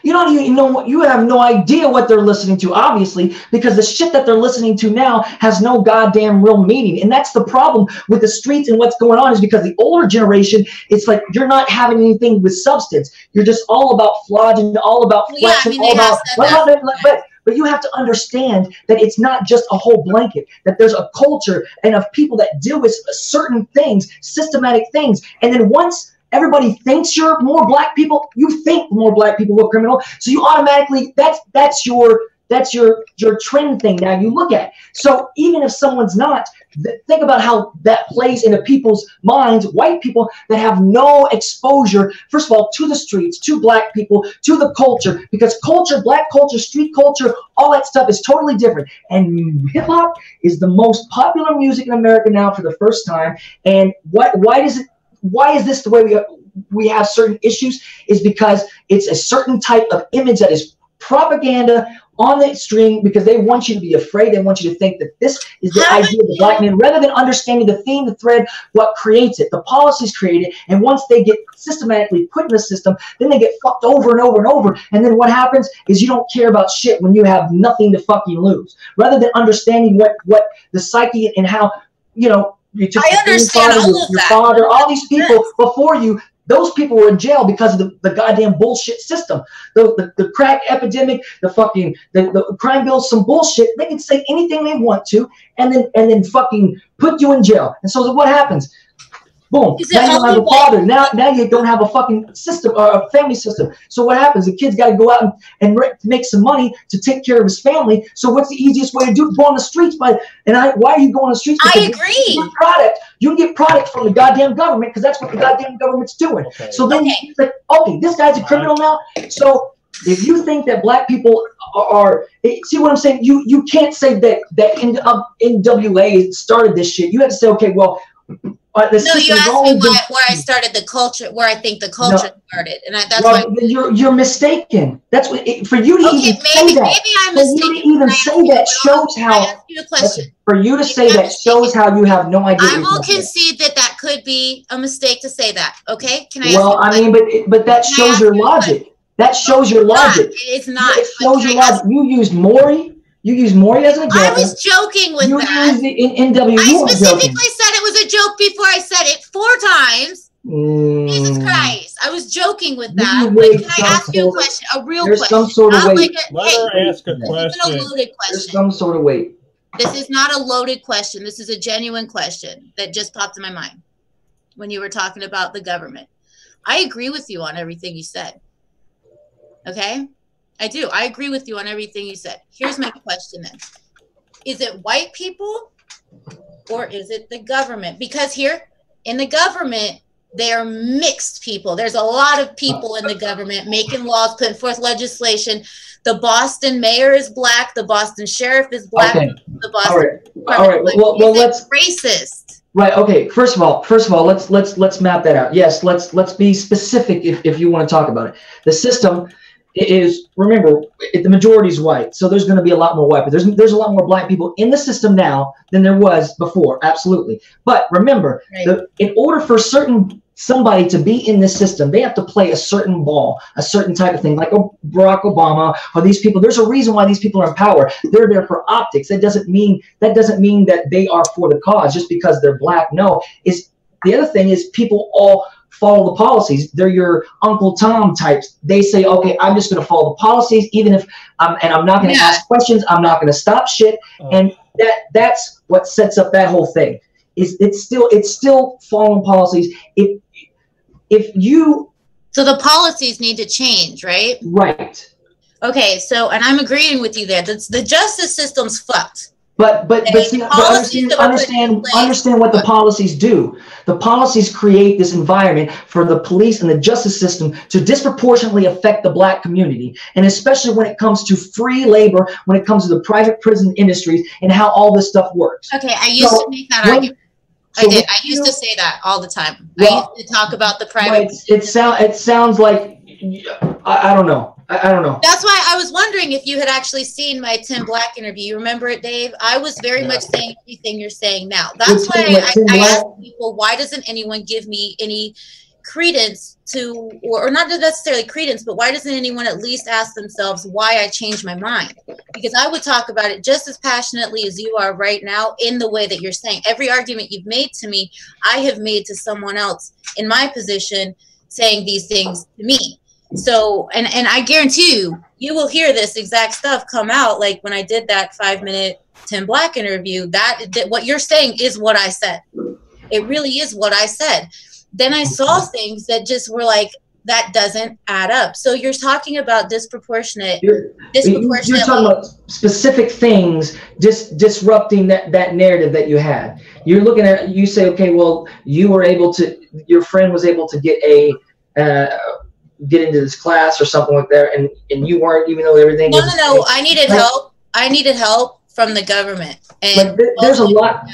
You don't even know what, you have no idea what they're listening to, obviously, because the shit that they're listening to now has no goddamn real meaning. And that's the problem with the streets and what's going on, is because the older generation, it's like you're not having anything with substance. You're just all about flogging, all about flexing, but you have to understand that it's not just a whole blanket, that there's a culture and of people that deal with certain things, systematic things. And then once everybody thinks you're more black people, you think more black people were criminal, so you automatically, that's your trend thing now you look at. So even if someone's not, think about how that plays into people's minds, white people that have no exposure, first of all, to the streets, to black people, to the culture, because culture, black culture, street culture, all that stuff is totally different. And hip hop is the most popular music in America now for the first time. And why is this the way we have certain issues? Is because it's a certain type of image that is propaganda on the stream, because they want you to be afraid. They want you to think that this is the idea of the black man, rather than understanding the theme, the thread, what creates it. The policies create it, and once they get systematically put in the system, then they get fucked over and over and over. And then what happens is you don't care about shit when you have nothing to fucking lose. Rather than understanding what the psyche and how, you know, you took your father, all these people before you. Those people were in jail because of the goddamn bullshit system. The crack epidemic, the crime bills, some bullshit. They can say anything they want to, and then fucking put you in jail. And so what happens? Boom. Now you don't have a father. Now you don't have a fucking system or a family system. So what happens? The kid's got to go out and make some money to take care of his family. So what's the easiest way to do it? Go on the streets. Why are you going on the streets? Because I agree. You can get product from the goddamn government, because that's what the goddamn government's doing. Okay. So then it's like, okay, this guy's a criminal now. So if you think that black people are, see what I'm saying? You can't say that NWA started this shit. You have to say, okay, well, you asked me where I started the culture, where I think the culture started, and that's why you're mistaken. That's what for you to even say that. Maybe I'm mistaken. For you to even say that shows how. For you to say that shows how you have no idea. I will concede that could be a mistake to say that. Okay, can I? Well, I mean, but that shows your logic. That shows your logic. It's not. It shows your logic. You used Maury. You use Maury as an example. I was joking with that. Used in NWA. I specifically said it was a joke before I said it 4 times. Jesus Christ. I was joking with that. Can I ask you a question? A real question. Some sort of weight. Let her ask a question. This isn't a loaded question. There's some sort of weight. This is not a loaded question. This is a genuine question that just popped in my mind when you were talking about the government. I agree with you on everything you said. Okay? I do. I agree with you on everything you said. Here's my question then. Is it white people or is it the government? Because here in the government, they're mixed people. There's a lot of people in the government making laws, putting forth legislation. The Boston mayor is black. The Boston sheriff is black. Okay. The Boston all right. Well, let's racist. Right. Okay. First of all, let's map that out. Yes. Let's be specific if you want to talk about it. The system is, remember, the majority is white, so there's going to be a lot more white, but there's a lot more black people in the system now than there was before, absolutely. But remember, in order for somebody to be in this system, they have to play a certain ball, a certain type of thing, like Barack Obama or these people. There's a reason why these people are in power. They're there for optics. That doesn't mean that they are for the cause just because they're black. No, the other thing is people all follow the policies. They're your Uncle Tom types. They say, okay, I'm just going to follow the policies, even if I'm not going to ask questions. I'm not going to stop shit. And that's what sets up that whole thing. It's still following policies. If you, so the policies need to change, right? Right. Okay, so, and I'm agreeing with you there. The justice system's fucked. But understand what the policies do. The policies create this environment for the police and the justice system to disproportionately affect the black community, and especially when it comes to free labor, when it comes to the private prison industries and how all this stuff works. Okay, I used to make that argument. I used to say that all the time. I used to talk about the private. It sounds like I don't know. I don't know. That's why I was wondering if you had actually seen my Tim Black interview. You remember it, Dave? I was very much saying everything you're saying now. That's why I asked people, why doesn't anyone give me any credence to, or not necessarily credence, but why doesn't anyone at least ask themselves why I changed my mind? Because I would talk about it just as passionately as you are right now in the way that you're saying. Every argument you've made to me, I have made to someone else in my position saying these things to me. So, and I guarantee you will hear this exact stuff come out. Like when I did that 5-minute Tim Black interview, that what you're saying is what I said. It really is what I said. Then I saw things that just were like, that doesn't add up. So you're talking about disproportionate. You're talking about specific things disrupting that narrative that you had. You're looking at, you say, okay, well, your friend was able to get into this class or something like that, and you weren't, even though everything No, I needed help. I needed help from the government. And there's a lot,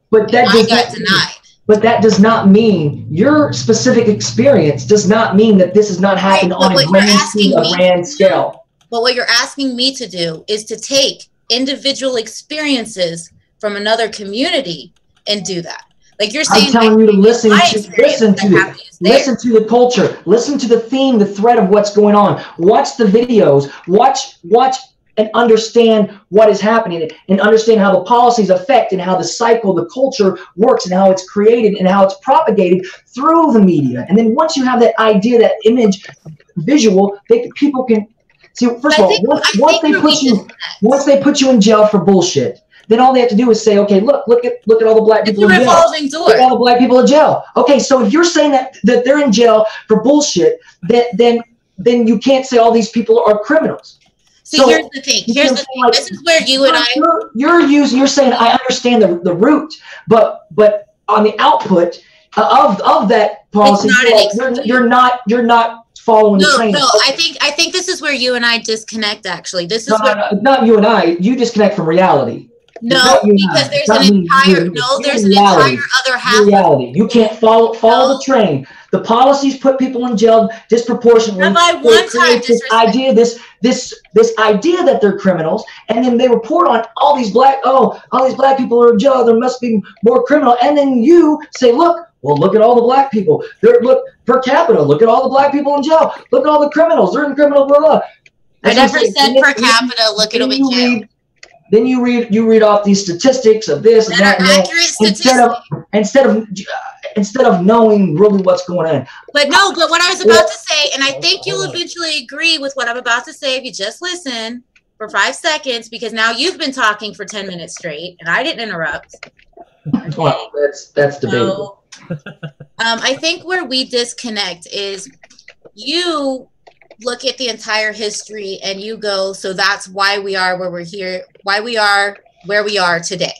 but that I got denied. But that does not mean your specific experience does not mean that this has not happened on a grand scale. But what you're asking me to do is to take individual experiences from another community and do that. Like you're saying, I'm telling you to listen to the culture, listen to the theme, the thread of what's going on. Watch the videos, watch and understand what is happening, and understand how the policies affect and how the cycle, the culture works, and how it's created and how it's propagated through the media. And then once you have that idea, that image, visual, people can see. First of all, once they put you in jail for bullshit, then all they have to do is say, okay, look at all the black people in jail. Look at all the black people in jail. Okay, so if you're saying that they're in jail for bullshit, then you can't say all these people are criminals. See, so here's the thing. Like, this is where you and I. You're saying I understand the root, but on the output of that policy, you're not following the train. No, I think this is where you and I disconnect. Actually, this is not you and I. You disconnect from reality. No, because there's an entire other half. Reality. You can't follow the train. The policies put people in jail disproportionately. Have I one time this idea that they're criminals, and then they report on all these black people are in jail. There must be more criminal, and then you say, look at all the black people. Look per capita. Look at all the black people in jail. Look at all the criminals. They're in criminal blah blah. I never said per capita. Look at them in jail. Then you read off these statistics of this and that, instead of knowing really what's going on. But what I was about to say, and I think you'll eventually agree with what I'm about to say if you just listen for 5 seconds, because now you've been talking for 10 minutes straight and I didn't interrupt. Okay. Well, that's debatable. So, I think where we disconnect is you look at the entire history and you go, so that's why we are where we're here, why we are where we are today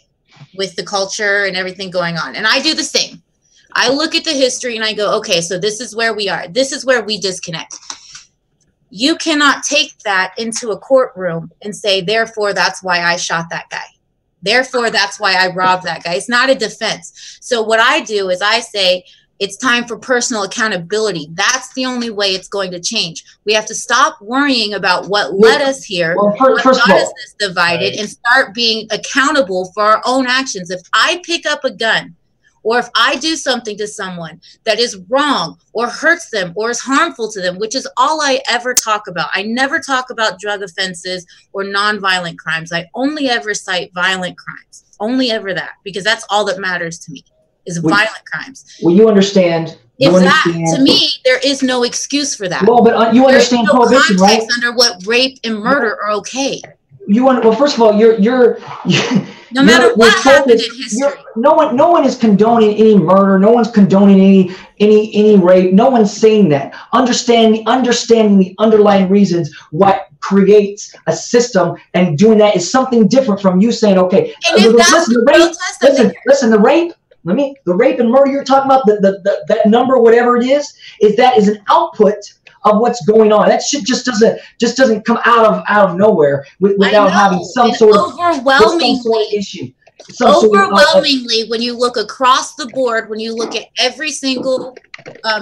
with the culture and everything going on. And I do the same. I look at the history and I go, okay, so this is where we are. This is where we disconnect. You cannot take that into a courtroom and say, therefore, that's why I shot that guy. Therefore, that's why I robbed that guy. It's not a defense. So what I do is I say, it's time for personal accountability. That's the only way it's going to change. We have to stop worrying about what led us here, what got us this divided, and start being accountable for our own actions. If I pick up a gun, or if I do something to someone that is wrong or hurts them or is harmful to them, which is all I ever talk about. I never talk about drug offenses or nonviolent crimes. I only ever cite violent crimes. Only ever that, because that's all that matters to me. Is violent crimes. Well, you understand If that, to me, there is no excuse for that. Well, but you understand prohibition, right? Under what rape and murder are okay. Well, first of all, you're no matter what happened in history. No one is condoning any murder. No one's condoning any rape. No one's saying that. Understanding the underlying reasons what creates a system, and doing that is something different from you saying, okay, listen, the rape. The rape and murder you're talking about, that number, whatever it is an output of what's going on. That shit just doesn't come out of nowhere without having some sort of issue. Overwhelmingly, when you look across the board, when you look at every single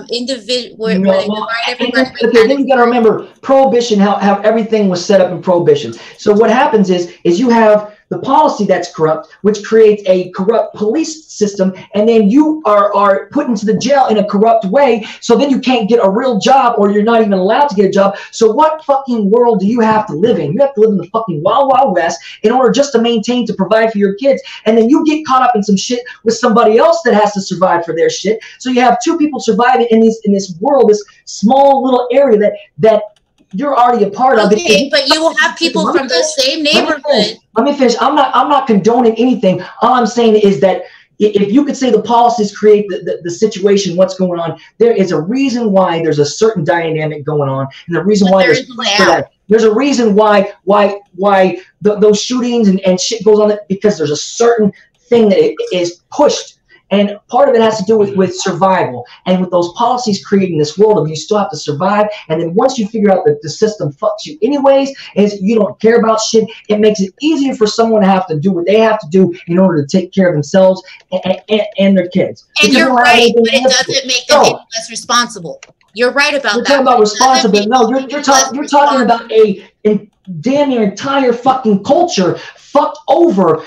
individual, then you got to remember prohibition, how everything was set up in prohibition. So what happens is you have the policy that's corrupt, which creates a corrupt police system, and then you are put into the jail in a corrupt way, so then you can't get a real job, or you're not even allowed to get a job. So what fucking world do you have to live in? You have to live in the fucking wild, wild west in order just to provide for your kids, and then you get caught up in some shit with somebody else that has to survive for their shit. So you have two people surviving in this world, this small little area that you're already a part of. Okay, but you will have people from the same neighborhood. Let me finish. I'm not condoning anything. All I'm saying is that if you could say the policies create the situation, what's going on, there is a reason why there's a certain dynamic going on, and the reason why there's a reason why those shootings and shit goes on, because there's a certain thing that is pushed. And part of it has to do with survival, and with those policies creating this world of you still have to survive. And then once you figure out that the system fucks you anyways, and you don't care about shit, it makes it easier for someone to have to do what they have to do in order to take care of themselves and their kids. And you're right, but it doesn't make them any less responsible. You're right about that. You're talking about responsibility. No, you're talking about a damn near entire fucking culture fucked over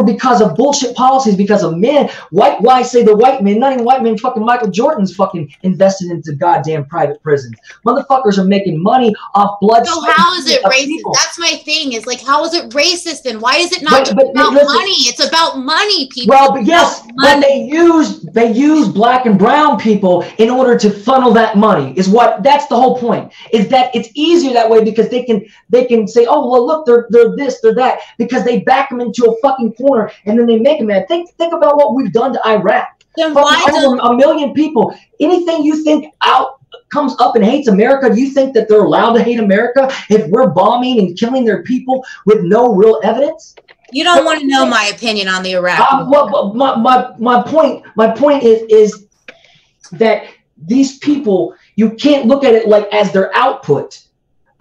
because of bullshit policies, because of men. Why say the white men? Not even white men. Fucking Michael Jordan's fucking invested into goddamn private prisons. Motherfuckers are making money off blood. So how is it racist? People. That's my thing. Is like, how is it racist? And why is it not about money? It's about money, people. Well, but yes, when they use black and brown people in order to funnel that money. That's the whole point. Is that it's easier that way, because they can say, oh well, look, they're this, they're that, because they back them into a fucking corner, and then they make them mad. Think about what we've done to Iraq. Then why over a million people. Anything you think comes up and hates America, do you think that they're allowed to hate America if we're bombing and killing their people with no real evidence? You don't want to know my opinion on the Iraq. Well, my point is that these people, you can't look at it like as their output.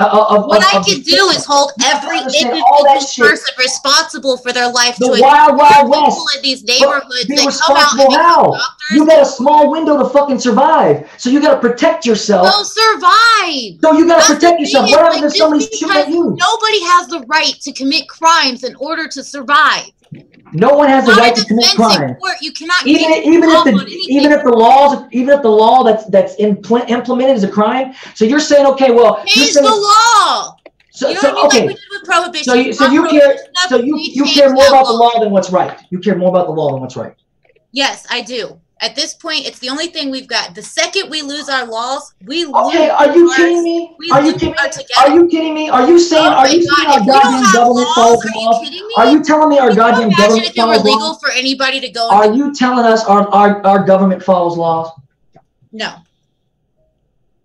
What I can do is hold every individual person responsible for their life choices. The wild, wild west. People in these neighborhoods be responsible how? You got a small window to fucking survive, so you got to protect yourself. Don't survive. So you got to protect yourself. What happens if somebody's shooting at you? Nobody has the right to commit crimes in order to survive. No one has the right to commit crime. You cannot even if the law that's implemented is a crime. So you're saying, okay, well, change the law. So, you know what I mean? Like we did with prohibition. So you care more about the law than what's right. You care more about the law than what's right. Yes, I do. At this point, it's the only thing we've got. The second we lose our laws, we lose. Okay, are you kidding me? Are you kidding me? Are you saying our goddamn government follows laws? Are you telling me our goddamn government follows laws? If it were legal for anybody to go. Are you telling us our government follows laws? No.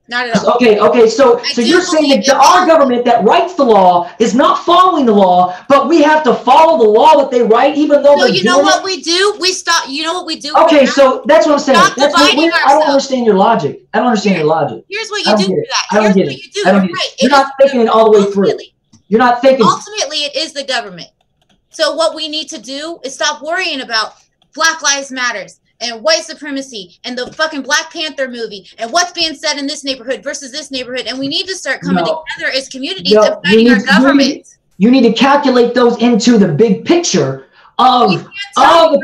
Not at all. Okay. So you're saying that our government that writes the law is not following the law, but we have to follow the law that they write, even though they're doing it? So you know what we do? We stop. You know what we do? Okay, so that's what I'm saying. I don't understand your logic. Here's what you do for that. I don't get it. You're not thinking it all the way through. You're not thinking. Ultimately, it is the government. So what we need to do is stop worrying about Black Lives Matters and white supremacy and the fucking Black Panther movie and what's being said in this neighborhood versus this neighborhood. And we need to start coming together as communities and fighting our government. You need to calculate those into the big picture of the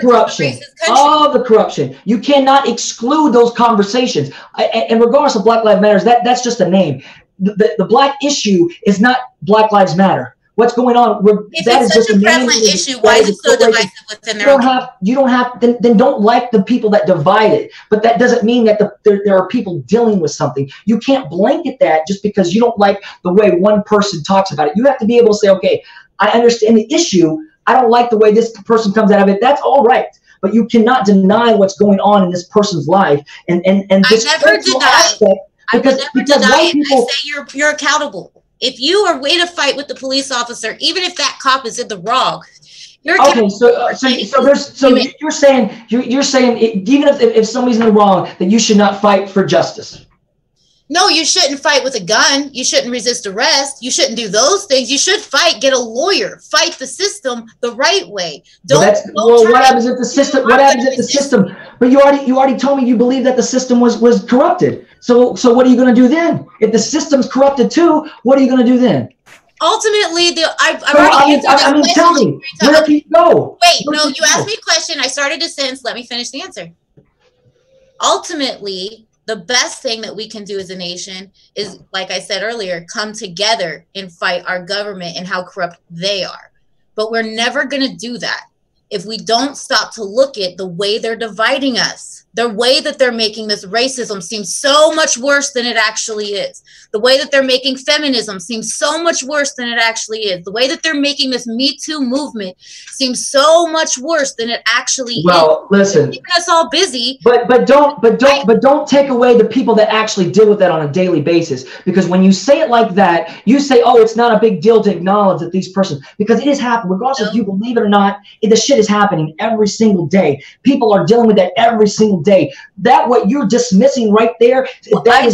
corruption. You cannot exclude those conversations. And regardless of Black Lives Matter, that's just a name. The Black issue is not Black Lives Matter. What's going on? If that it's is such a prevalent issue, why is it so divisive within their own? You don't have, then don't like the people that divide it. But that doesn't mean that there are people dealing with something. You can't blanket that just because you don't like the way one person talks about it. You have to be able to say, okay, I understand the issue. I don't like the way this person comes out of it. That's all right. But you cannot deny what's going on in this person's life. And this I never deny it. Because white people, I say you're accountable. If you are way to fight with the police officer, even if that cop is in the wrong, you're okay. You're saying even if somebody's in the wrong, that you should not fight for justice. No, you shouldn't fight with a gun. You shouldn't resist arrest. You shouldn't do those things. You should fight, get a lawyer, fight the system the right way. What happens if the system? What happens if the system? But you already told me you believe that the system was corrupted. So what are you going to do then? If the system's corrupted too, what are you going to do then? Ultimately, tell me, where can you go? Wait, no, you asked me a question. I started a sentence. Let me finish the answer. Ultimately, the best thing that we can do as a nation is, like I said earlier, come together and fight our government and how corrupt they are. But we're never going to do that if we don't stop to look at the way they're dividing us. The way that they're making this racism seem so much worse than it actually is. The way that they're making feminism seem so much worse than it actually is. The way that they're making this Me Too movement seems so much worse than it actually is. Well, listen, keeping us all busy. But don't take away the people that actually deal with that on a daily basis. Because when you say it like that, you say, oh, it's not a big deal to acknowledge that these persons, because it has happened, regardless if you believe it or not. The shit is happening every single day. People are dealing with that every single day. That what you're dismissing right there, well, I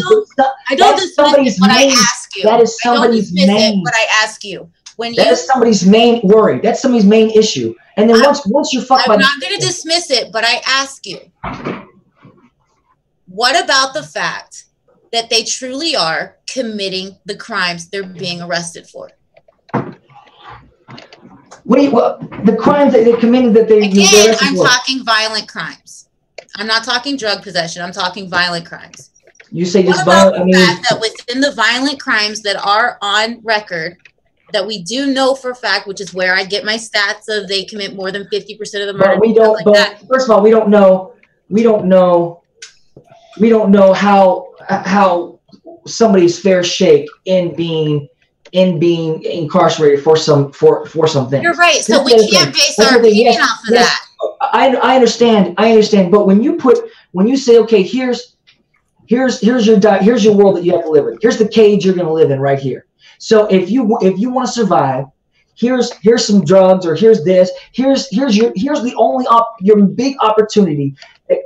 don't dismiss what I ask you. That is somebody's main. What I ask you. That is somebody's main worry. That's somebody's main issue. And then once you're fucked, I'm not going to dismiss it, but I ask you, what about the fact that they truly are committing the crimes they're being arrested for? The crimes that they're committing that they again, I'm talking violent crimes. I'm not talking drug possession. I'm talking violent crimes. You say just violent. I mean, that within the violent crimes that are on record, that we do know for a fact, which is where I get my stats of they commit more than 50% of the murder. We don't. First of all, we don't know. We don't know how somebody's fair shake in being incarcerated for something. You're right. So we can't base our opinion off of that. I understand. But when you say, okay, here's your world that you have to live in. Here's the cage you're going to live in right here. So if you want to survive, here's some drugs, or here's this. Here's the only your big opportunity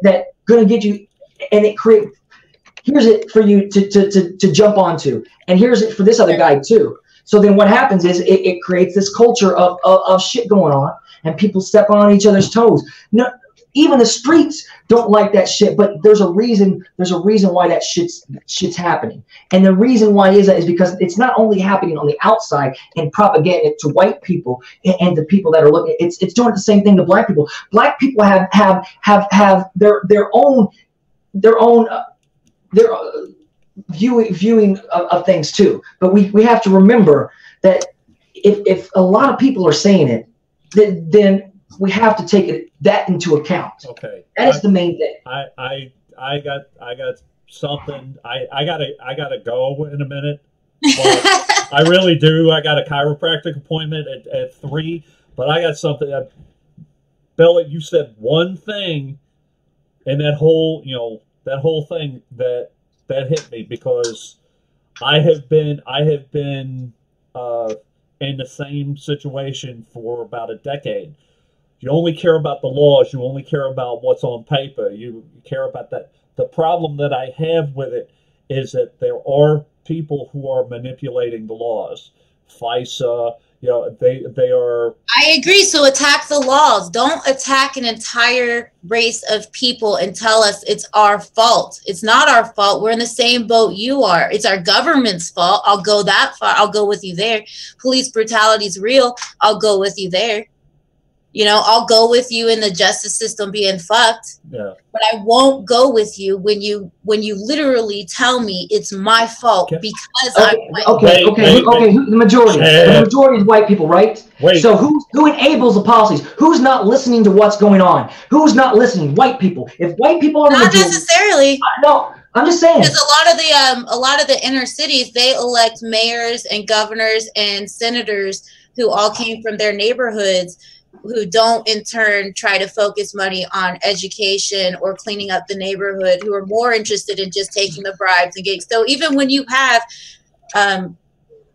that going to get you, and here's it for you to jump onto, and here's it for this other guy too. So then what happens is it creates this culture of shit going on, and people step on each other's toes. No, even the streets don't like that shit, but there's a reason why that shit's happening. And the reason why is because it's not only happening on the outside and propagating it to white people and the people that are looking, it's doing the same thing to black people. Black people have their own viewing of things too. But we have to remember that if a lot of people are saying it, then we have to take that into account. Okay, that is the main thing. I got something. I gotta go in a minute. I really do. I got a chiropractic appointment at 3, but I got something. Bella, you said one thing, and that whole thing that hit me, because I have been in the same situation for about a decade. You only care about the laws. You only care about what's on paper. You care about that. The problem that I have with it is that there are people who are manipulating the laws. FISA, they are. I agree. So attack the laws. Don't attack an entire race of people and tell us it's our fault. It's not our fault. We're in the same boat you are. It's our government's fault. I'll go that far. I'll go with you there. Police brutality is real. I'll go with you there. You know, I'll go with you in the justice system being fucked. Yeah. But I won't go with you when you literally tell me it's my fault because I'm white. Okay. The majority is white people, right? So who enables the policies? Who's not listening to what's going on? Who's not listening? White people. If white people are the not majority, necessarily. No, I'm just saying. Because a lot of the inner cities, they elect mayors and governors and senators who all came from their neighborhoods, who don't in turn try to focus money on education or cleaning up the neighborhood, who are more interested in just taking the bribes and gigs. So even when you have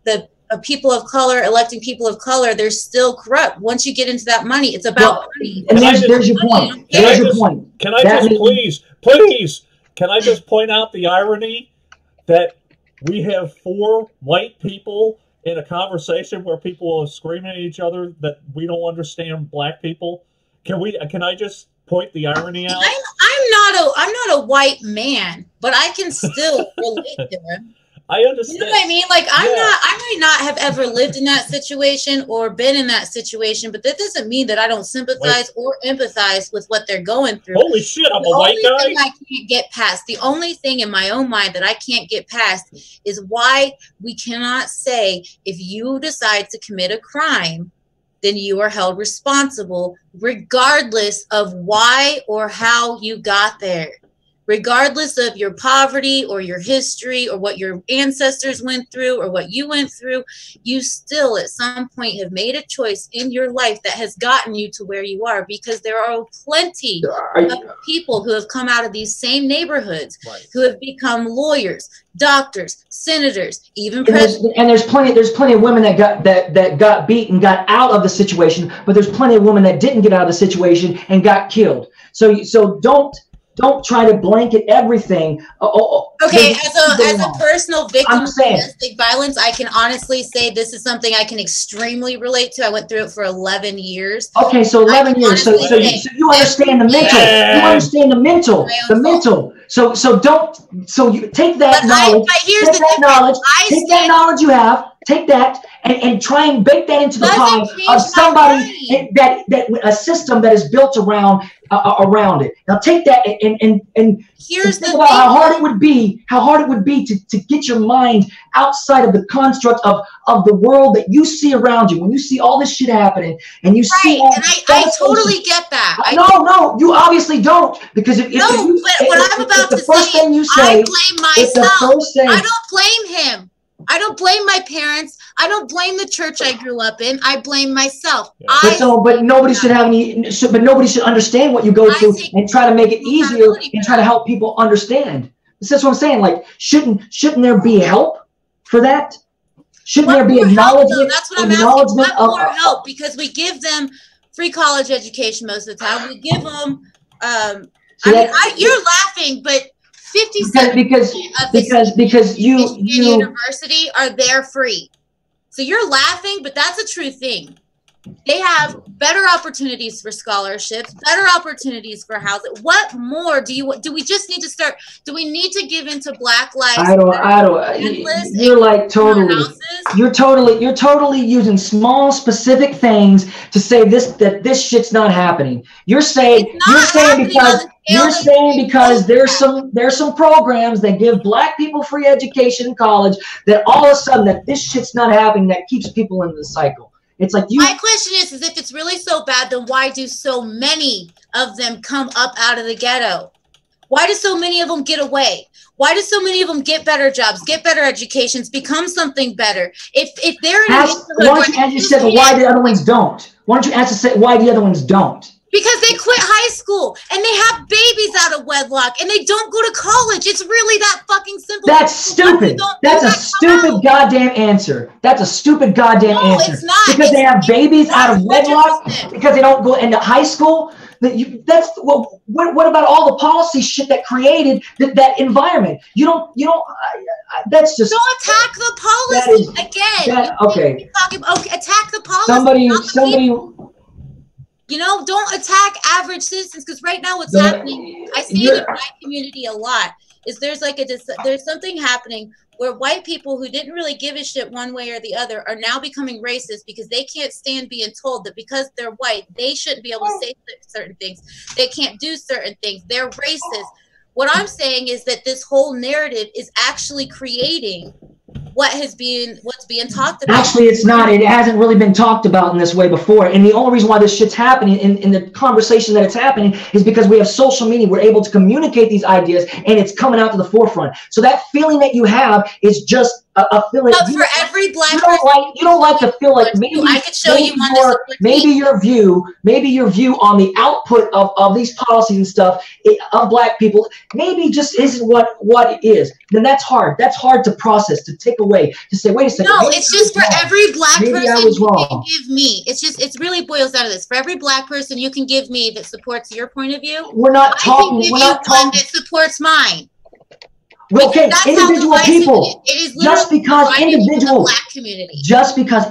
the people of color electing people of color, they're still corrupt. Once you get into that money, it's about money. And there's your point. There's your point. Can I just please, can I just point out the irony that we have 4 white people in a conversation where people are screaming at each other that we don't understand black people? Can I just point the irony out? I'm not a white man, but I can still relate to him. I understand. You know what I mean? Like I might not have ever lived in that situation or been in that situation, but that doesn't mean that I don't sympathize or empathize with what they're going through. Holy shit, I'm a white guy. The only thing I can't get past, the only thing in my own mind that I can't get past is why we cannot say if you decide to commit a crime, then you are held responsible regardless of why or how you got there. Regardless of your poverty or your history or what your ancestors went through or what you went through, you still at some point have made a choice in your life that has gotten you to where you are, because there are plenty of people who have come out of these same neighborhoods, who have become lawyers, doctors, senators, even presidents. And there's plenty of women that got beat and got out of the situation, but there's plenty of women that didn't get out of the situation and got killed. So don't try to blanket everything. Okay, as a personal victim of domestic violence, I can honestly say this is something I can extremely relate to. I went through it for 11 years. Okay, so 11 years. So you understand the mental. You understand the mental. So you take that knowledge. Take that knowledge you have. Take that and try and bake that into the pie of somebody that a system that is built around it. Now take that and here's think about how hard it would be to get your mind outside of the construct of the world that you see around you. When you see all this shit happening and you see, and I totally get that. No, you obviously don't, because but what I'm about to say, I blame myself. I don't blame him. I don't blame my parents. I don't blame the church I grew up in. I blame myself. But nobody should have but nobody should understand what you go through and try to make it easier and try to help people understand. That's what I'm saying. Like, shouldn't there be help for that? Shouldn't there be acknowledgement? That's what I'm asking. What more help? Because we give them free college education most of the time. We give them. You're laughing, but 57% because you university are there free. So you're laughing, but that's a true thing. They have better opportunities for scholarships, better opportunities for housing. What more do we just need to start? Do we need to give into Black Lives? I don't. You're like you're totally using small specific things to say that this shit's not happening. You're saying because there's some programs that give Black people free education in college, that all of a sudden that this shit's not happening, that keeps people in the cycle. It's like my question is if it's really so bad, then why do so many of them come up out of the ghetto? Why do so many of them get away? Why do so many of them get better jobs, get better educations, become something better? If they're in why the other ones don't? Why don't you answer why the other ones don't? Because they quit high school and they have babies out of wedlock and they don't go to college. It's really that fucking simple. That's stupid. That's a stupid goddamn answer. That's a stupid goddamn answer. It's not. Because they have babies out of wedlock, because they don't go into high school. What about all the policy shit that created that environment? You don't. That's just. Don't attack the policy again. Okay. Attack the policy. Somebody. You know, don't attack average citizens, because right now what's happening, I see it in my community a lot, is there's like there's something happening where white people who didn't really give a shit one way or the other are now becoming racist because they can't stand being told that because they're white, they shouldn't be able to say certain things. They can't do certain things. They're racist. What I'm saying is that this whole narrative is actually creating what's being talked about. Actually, it's not. It hasn't really been talked about in this way before. And the only reason why this shit's happening in the conversation that it's happening is because we have social media. We're able to communicate these ideas and it's coming out to the forefront. So that feeling that you have is just a feeling. But for every black you don't like to feel like maybe I could show you one. Maybe your view on the output of these policies and stuff of black people maybe just isn't what it is. Then that's hard. That's hard to process, to take away, to say, wait a second. No, it's just for every black person you can give me. It really boils down to this. For every black person you can give me that supports your point of view, we're not talking that supports mine. Well, okay, individual people. It is just because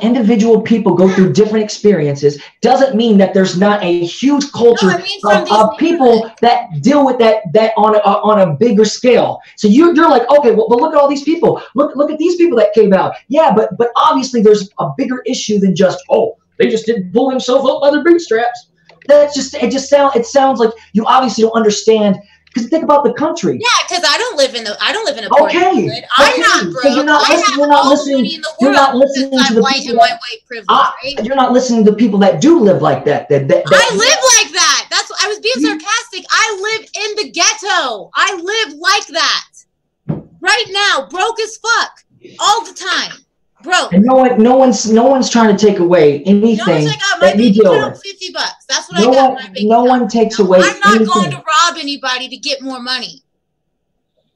individual people go through different experiences doesn't mean that there's not a huge culture of people that deal with that on a bigger scale. So you're like, okay, well, but look at all these people. Look at these people that came out. Yeah, but obviously there's a bigger issue than just, oh, they just didn't pull themselves up by their bootstraps. It sounds like you obviously don't understand. Because think about the country. Yeah, because I don't live in a poor neighborhood. I'm not broke. So you're not listening to the people that, you're not listening to people that do live like that. I live like that. That's what I was being sarcastic. I live in the ghetto. I live like that. Right now, broke as fuck. All the time. Broke. And no one's trying to take away anything that you deal with. $50. That's what I got in my bank account. One takes away anything. I'm not going to rob anybody to get more money.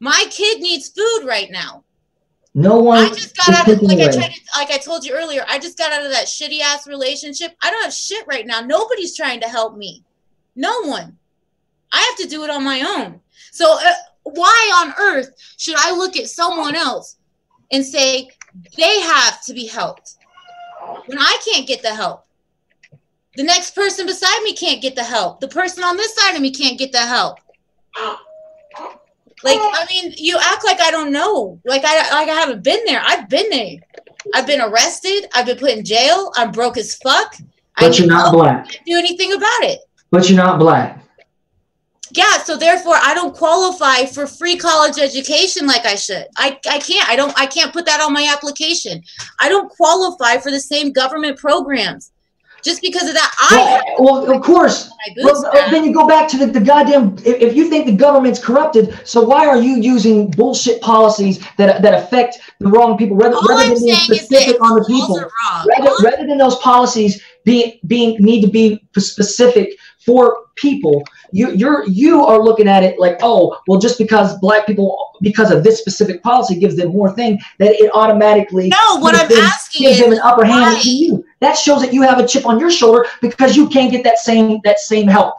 My kid needs food right now. No one. I just got out of like I told you earlier. I just got out of that shitty ass relationship. I don't have shit right now. Nobody's trying to help me. No one. I have to do it on my own. So why on earth should I look at someone else and say they have to be helped when I can't get the help? The next person beside me can't get the help. The person on this side of me can't get the help. Like, I mean, you act like I don't know. Like I haven't been there. I've been there. I've been arrested. I've been put in jail. I'm broke as fuck. But you're not black. I can't do anything about it. But you're not black. Yeah, so therefore I don't qualify for free college education like I should. I can't. I can't put that on my application. I don't qualify for the same government programs. Just because of that, well, of course. Well, then you go back to the goddamn. If you think the government's corrupted, so why are you using bullshit policies that affect the wrong people rather than being specific on the people? Rather than those policies need to be specific for people, you are looking at it like, oh, well, just because black people, because of this specific policy gives them more thing, that it automatically gives them an upper hand to you. That shows that you have a chip on your shoulder because you can't get that same help.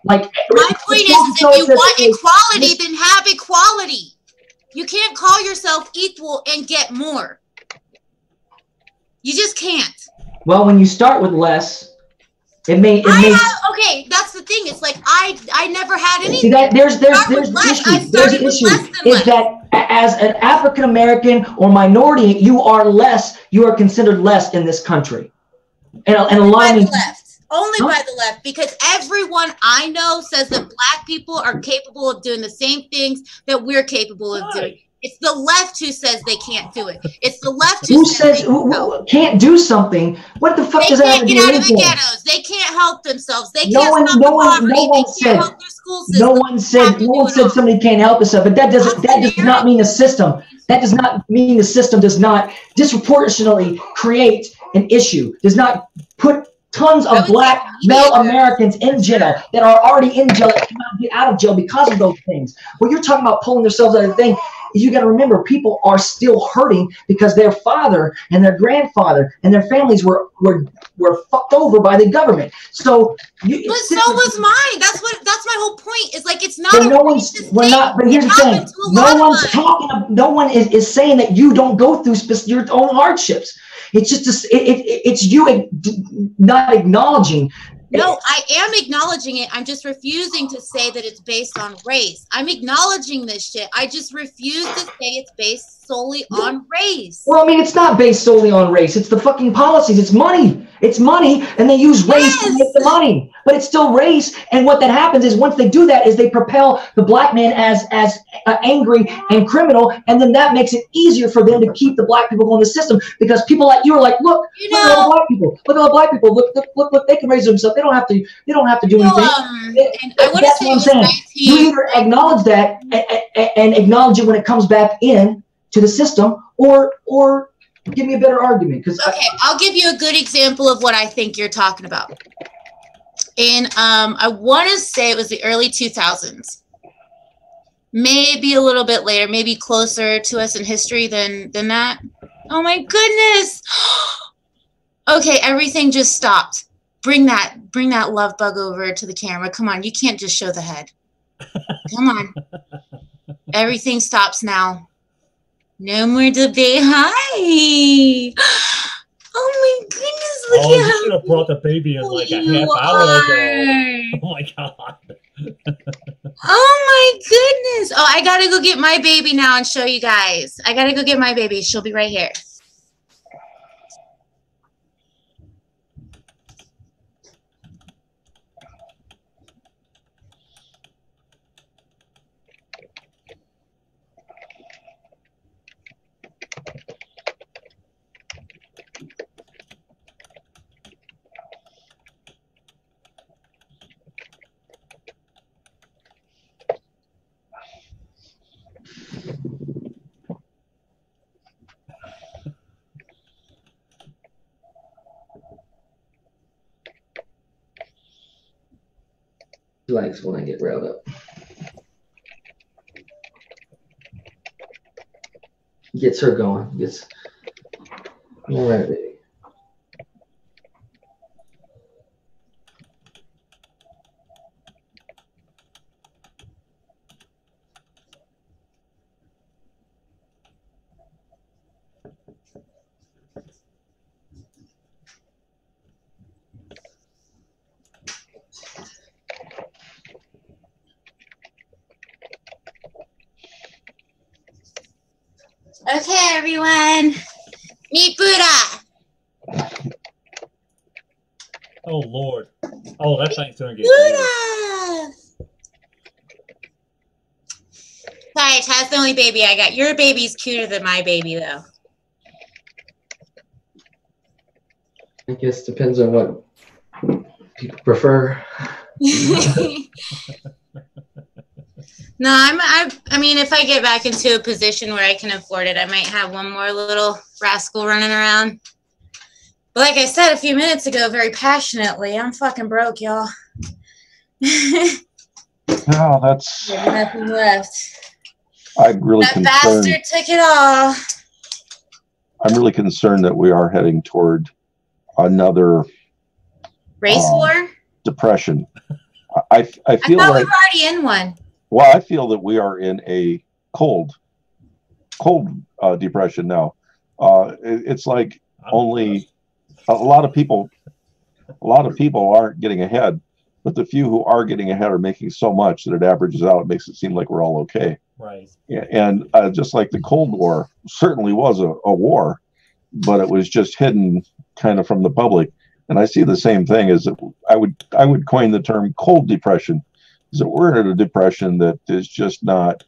Like, my point is, if you want equality, then have equality. You can't call yourself equal and get more. You just can't. Well, when you start with less, okay, that's the thing. It's like I never had anything. See that there's the issue is that as an African American or minority, you are considered less in this country. And by the left. Only by the left, because everyone I know says that black people are capable of doing the same things that we're capable of doing. It's the left who says they can't do it. It's the left who says can't do something. What the fuck does that have to do with anything? They can't get out of the ghettos. They can't help themselves. They can't stop poverty. They can't help their school system. No one said somebody can't help themselves, but that does not mean the system. That does not mean the system does not disproportionately create an issue. Does not put tons of black male Americans in jail that are already in jail that cannot get out of jail because of those things. When you're talking about pulling themselves out of the thing, you got to remember people are still hurting because their father and their grandfather and their families were fucked over by the government. So but so was mine. That's my whole point. Is like it's not. But here's the thing. No one is saying that you don't go through your own hardships. It's just it's you not acknowledging No, I am acknowledging it. I'm just refusing to say that it's based on race. I'm acknowledging this shit. I just refuse to say it's based solely on race. Well, I mean, it's not based solely on race. It's the fucking policies. It's money. It's money, and they use race to make the money. But it's still race. And what that happens is once they do that is they propel the black man as angry and criminal, and then that makes it easier for them to keep the black people in the system because people like you are like, look at all the black people. Look at all the black people. Look, they can raise themselves. They don't have to do anything. And I want to That's what I'm saying. You either acknowledge that and acknowledge it when it comes back in to the system, or give me a better argument. Okay, I'll give you a good example of what I think you're talking about. And I want to say it was the early 2000s, maybe a little bit later, maybe closer to us in history than that. Oh my goodness. Okay, everything just stopped. Bring that love bug over to the camera. Come on, you can't just show the head. Come on. Everything stops now. No more debate. Hi. Oh my goodness, look at you should have brought the baby in like a half hour ago. Oh my god. Oh my goodness. Oh, I gotta go get my baby now and show you guys. I gotta go get my baby. She'll be right here. Likes when I get riled up. Gets her going. Gets all right, baby. Okay, everyone. Meet Buddha. Oh Lord. Oh, that thing's gonna get Buddha. Sorry, Chad's the only baby I got. Your baby's cuter than my baby, though. I guess depends on what people prefer. No, I mean, if I get back into a position where I can afford it, I might have one more little rascal running around. But like I said a few minutes ago, very passionately, I'm fucking broke, y'all. No, that's. There's nothing left. I'm really That concerned. bastard took it all. I'm really concerned that we are heading toward another Race war? depression. I feel I thought like, we were already in one. well, I feel that we are in a cold depression now. It's like only a lot of people aren't getting ahead, but the few who are getting ahead are making so much that it averages out. It makes it seem like we're all okay. right. Yeah, and just like the Cold War certainly was a war, but it was just hidden kind of from the public. And I see the same thing as I would coin the term cold depression, is that we're in a depression that is just not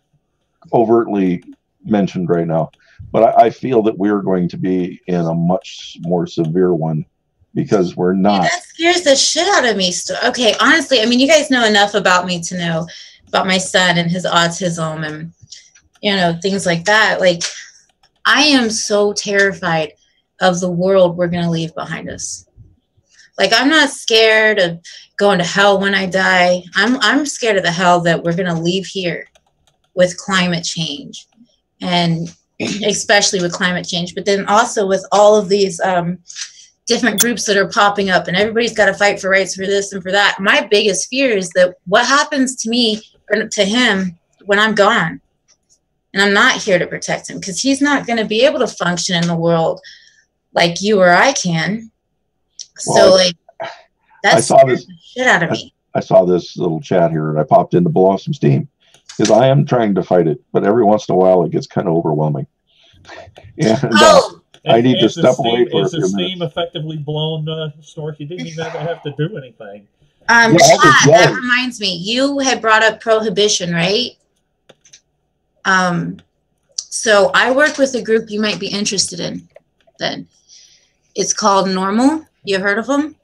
overtly mentioned right now. But I feel that we're going to be in a much more severe one because we're not. Yeah, that scares the shit out of me. Okay, honestly, I mean, you guys know enough about me to know about my son and his autism and, you know, things like that. Like, I am so terrified of the world we're going to leave behind us. Like, I'm not scared of going to hell when I die. I'm scared of the hell that we're going to leave here with climate change, and especially with climate change, but then also with all of these different groups that are popping up, and everybody's got to fight for rights for this and for that. My biggest fear is that what happens to me or to him when I'm gone, and I'm not here to protect him, because he's not going to be able to function in the world like you or I can. So, Well, like, That I saw this shit out of me. I saw this little chat here, and I popped in to blow off some steam because I am trying to fight it, but every once in a while it gets kind of overwhelming. And I need to step away for a few minutes. Is the steam effectively blown, Stork? You didn't even have to do anything. That reminds me. You had brought up prohibition, right? So I work with a group you might be interested in. Then it's called NORML. You heard of them?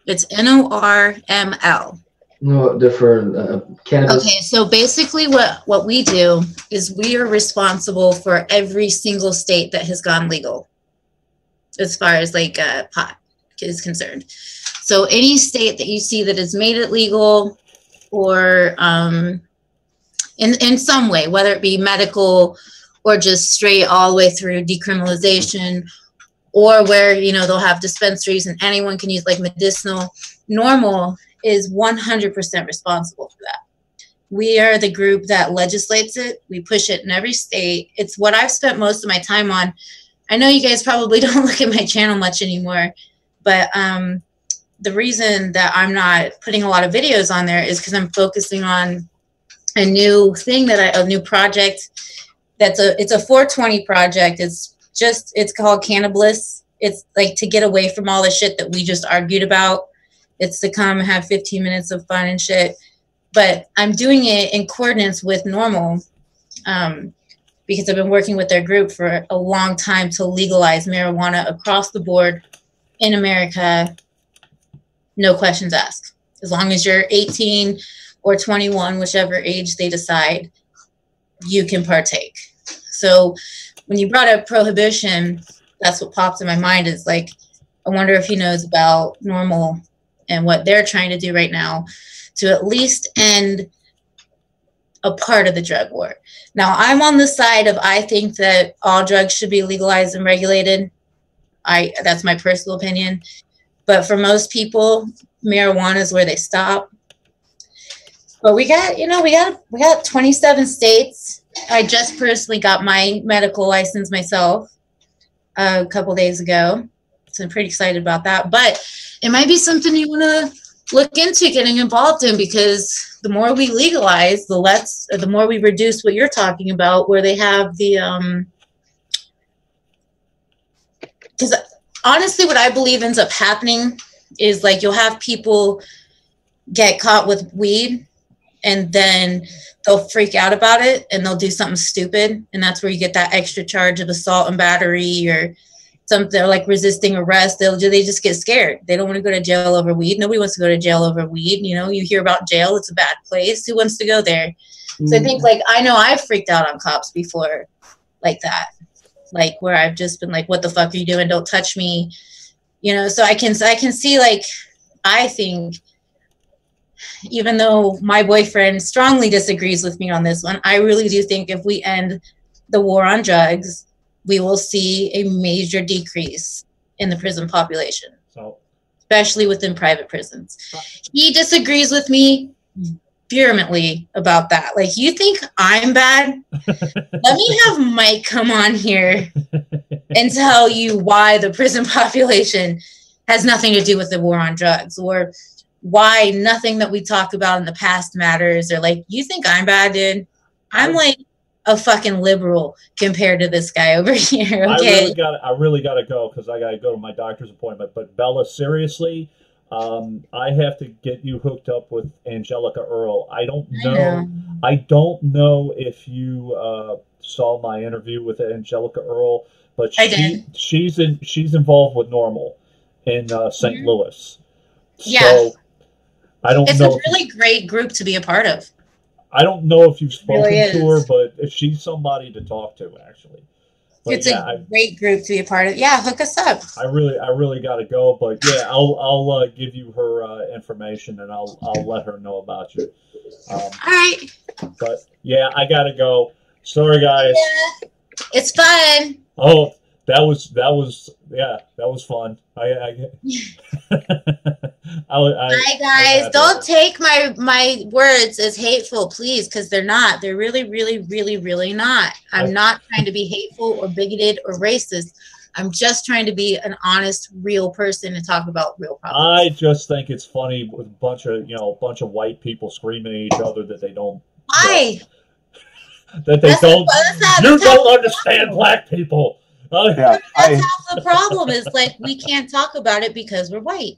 It's NORML. No, different cannabis. Okay, so basically what we do is we are responsible for every single state that has gone legal as far as like pot is concerned. So any state that you see that has made it legal or in some way, whether it be medical or just straight all the way through decriminalization, or where, you know, they'll have dispensaries and anyone can use like medicinal, NORML is 100% responsible for that. We are the group that legislates it. We push it in every state. It's what I've spent most of my time on. I know you guys probably don't look at my channel much anymore, but the reason that I'm not putting a lot of videos on there is because I'm focusing on a new thing a new project. It's a 420 project. It's called Cannabis. It's like to get away from all the shit that we just argued about. It's to come and have 15 minutes of fun and shit. But I'm doing it in coordinates with NORML because I've been working with their group for a long time to legalize marijuana across the board in America. No questions asked. As long as you're 18 or 21, whichever age they decide, you can partake. So when you brought up prohibition, that's what popped in my mind is like, I wonder if he knows about NORML and what they're trying to do right now to at least end a part of the drug war. Now, I'm on the side of I think that all drugs should be legalized and regulated. That's my personal opinion. But for most people, marijuana is where they stop. But we got 27 states. I just personally got my medical license myself a couple days ago. So I'm pretty excited about that. But it might be something you want to look into getting involved in, because the more we legalize, the more we reduce what you're talking about, where they have the because honestly, what I believe ends up happening is like you'll have people get caught with weed and then they'll freak out about it and they'll do something stupid. And that's where you get that extra charge of assault and battery or something like resisting arrest. They just get scared. They don't want to go to jail over weed. Nobody wants to go to jail over weed. You know, you hear about jail. It's a bad place. Who wants to go there? So I think like, I know I've freaked out on cops before like that. Like where I've just been like, what the fuck are you doing? Don't touch me. You know, so I can see, like, I think even though my boyfriend strongly disagrees with me on this one, I really do think if we end the war on drugs, we will see a major decrease in the prison population, especially within private prisons. He disagrees with me vehemently about that. Like, you think I'm bad? Let me have Mike come on here and tell you why the prison population has nothing to do with the war on drugs, or why nothing that we talk about in the past matters, or like, you think I'm bad, dude? I'm like a fucking liberal compared to this guy over here. Okay. I really gotta go because I gotta go to my doctor's appointment. But Bella, seriously, I have to get you hooked up with Angelica Earl. I don't know if you saw my interview with Angelica Earl, but she's involved with NORML in St. Louis. Yeah. So I don't know. It's a really great group to be a part of. I don't know if you've spoken to her, but she's somebody to talk to, actually. But it's a great group to be a part of. Yeah, hook us up. I really got to go, but yeah, I'll give you her information and I'll let her know about you. All right. But yeah, I gotta go. Sorry, guys. Yeah, it's fun. Oh, that was fun. Hi guys, don't take my words as hateful, please, because they're not. They're really, really, really, really not. I'm not trying to be hateful or bigoted or racist. I'm just trying to be an honest, real person and talk about real problems. I just think it's funny with a bunch of white people screaming at each other that they don't. Why? That they don't. You don't understand black people. Yeah, That's half the problem. Is like we can't talk about it because we're white.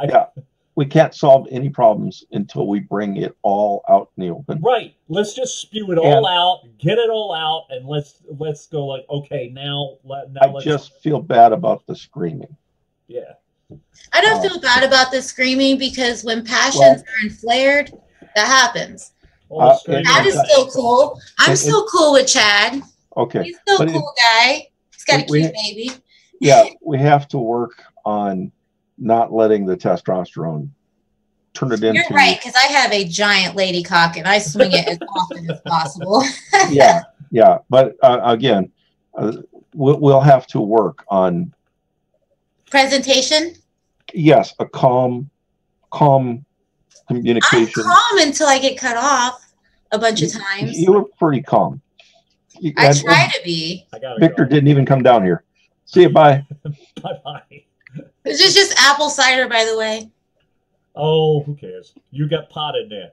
Yeah, we can't solve any problems until we bring it all out in the open. Right. Let's just spew it all out, get it all out, and let's go like, okay, now I just feel bad about the screaming. Yeah. I don't feel bad about the screaming because when passions are inflared, that happens. Chad is still cool. I'm still cool with Chad. Okay. He's still a cool guy. He's got a cute baby. Yeah, we have to work on not letting the testosterone turn it into. You're right, because I have a giant lady cock and I swing it as often as possible. Yeah. But again, we'll have to work on presentation. Yes, a calm communication. I'm calm until I get cut off a bunch of times. You were pretty calm. I try to be. Victor didn't even come down here. See you. Bye. Bye. This is just apple cider, by the way. Oh, who cares? You got pot in there.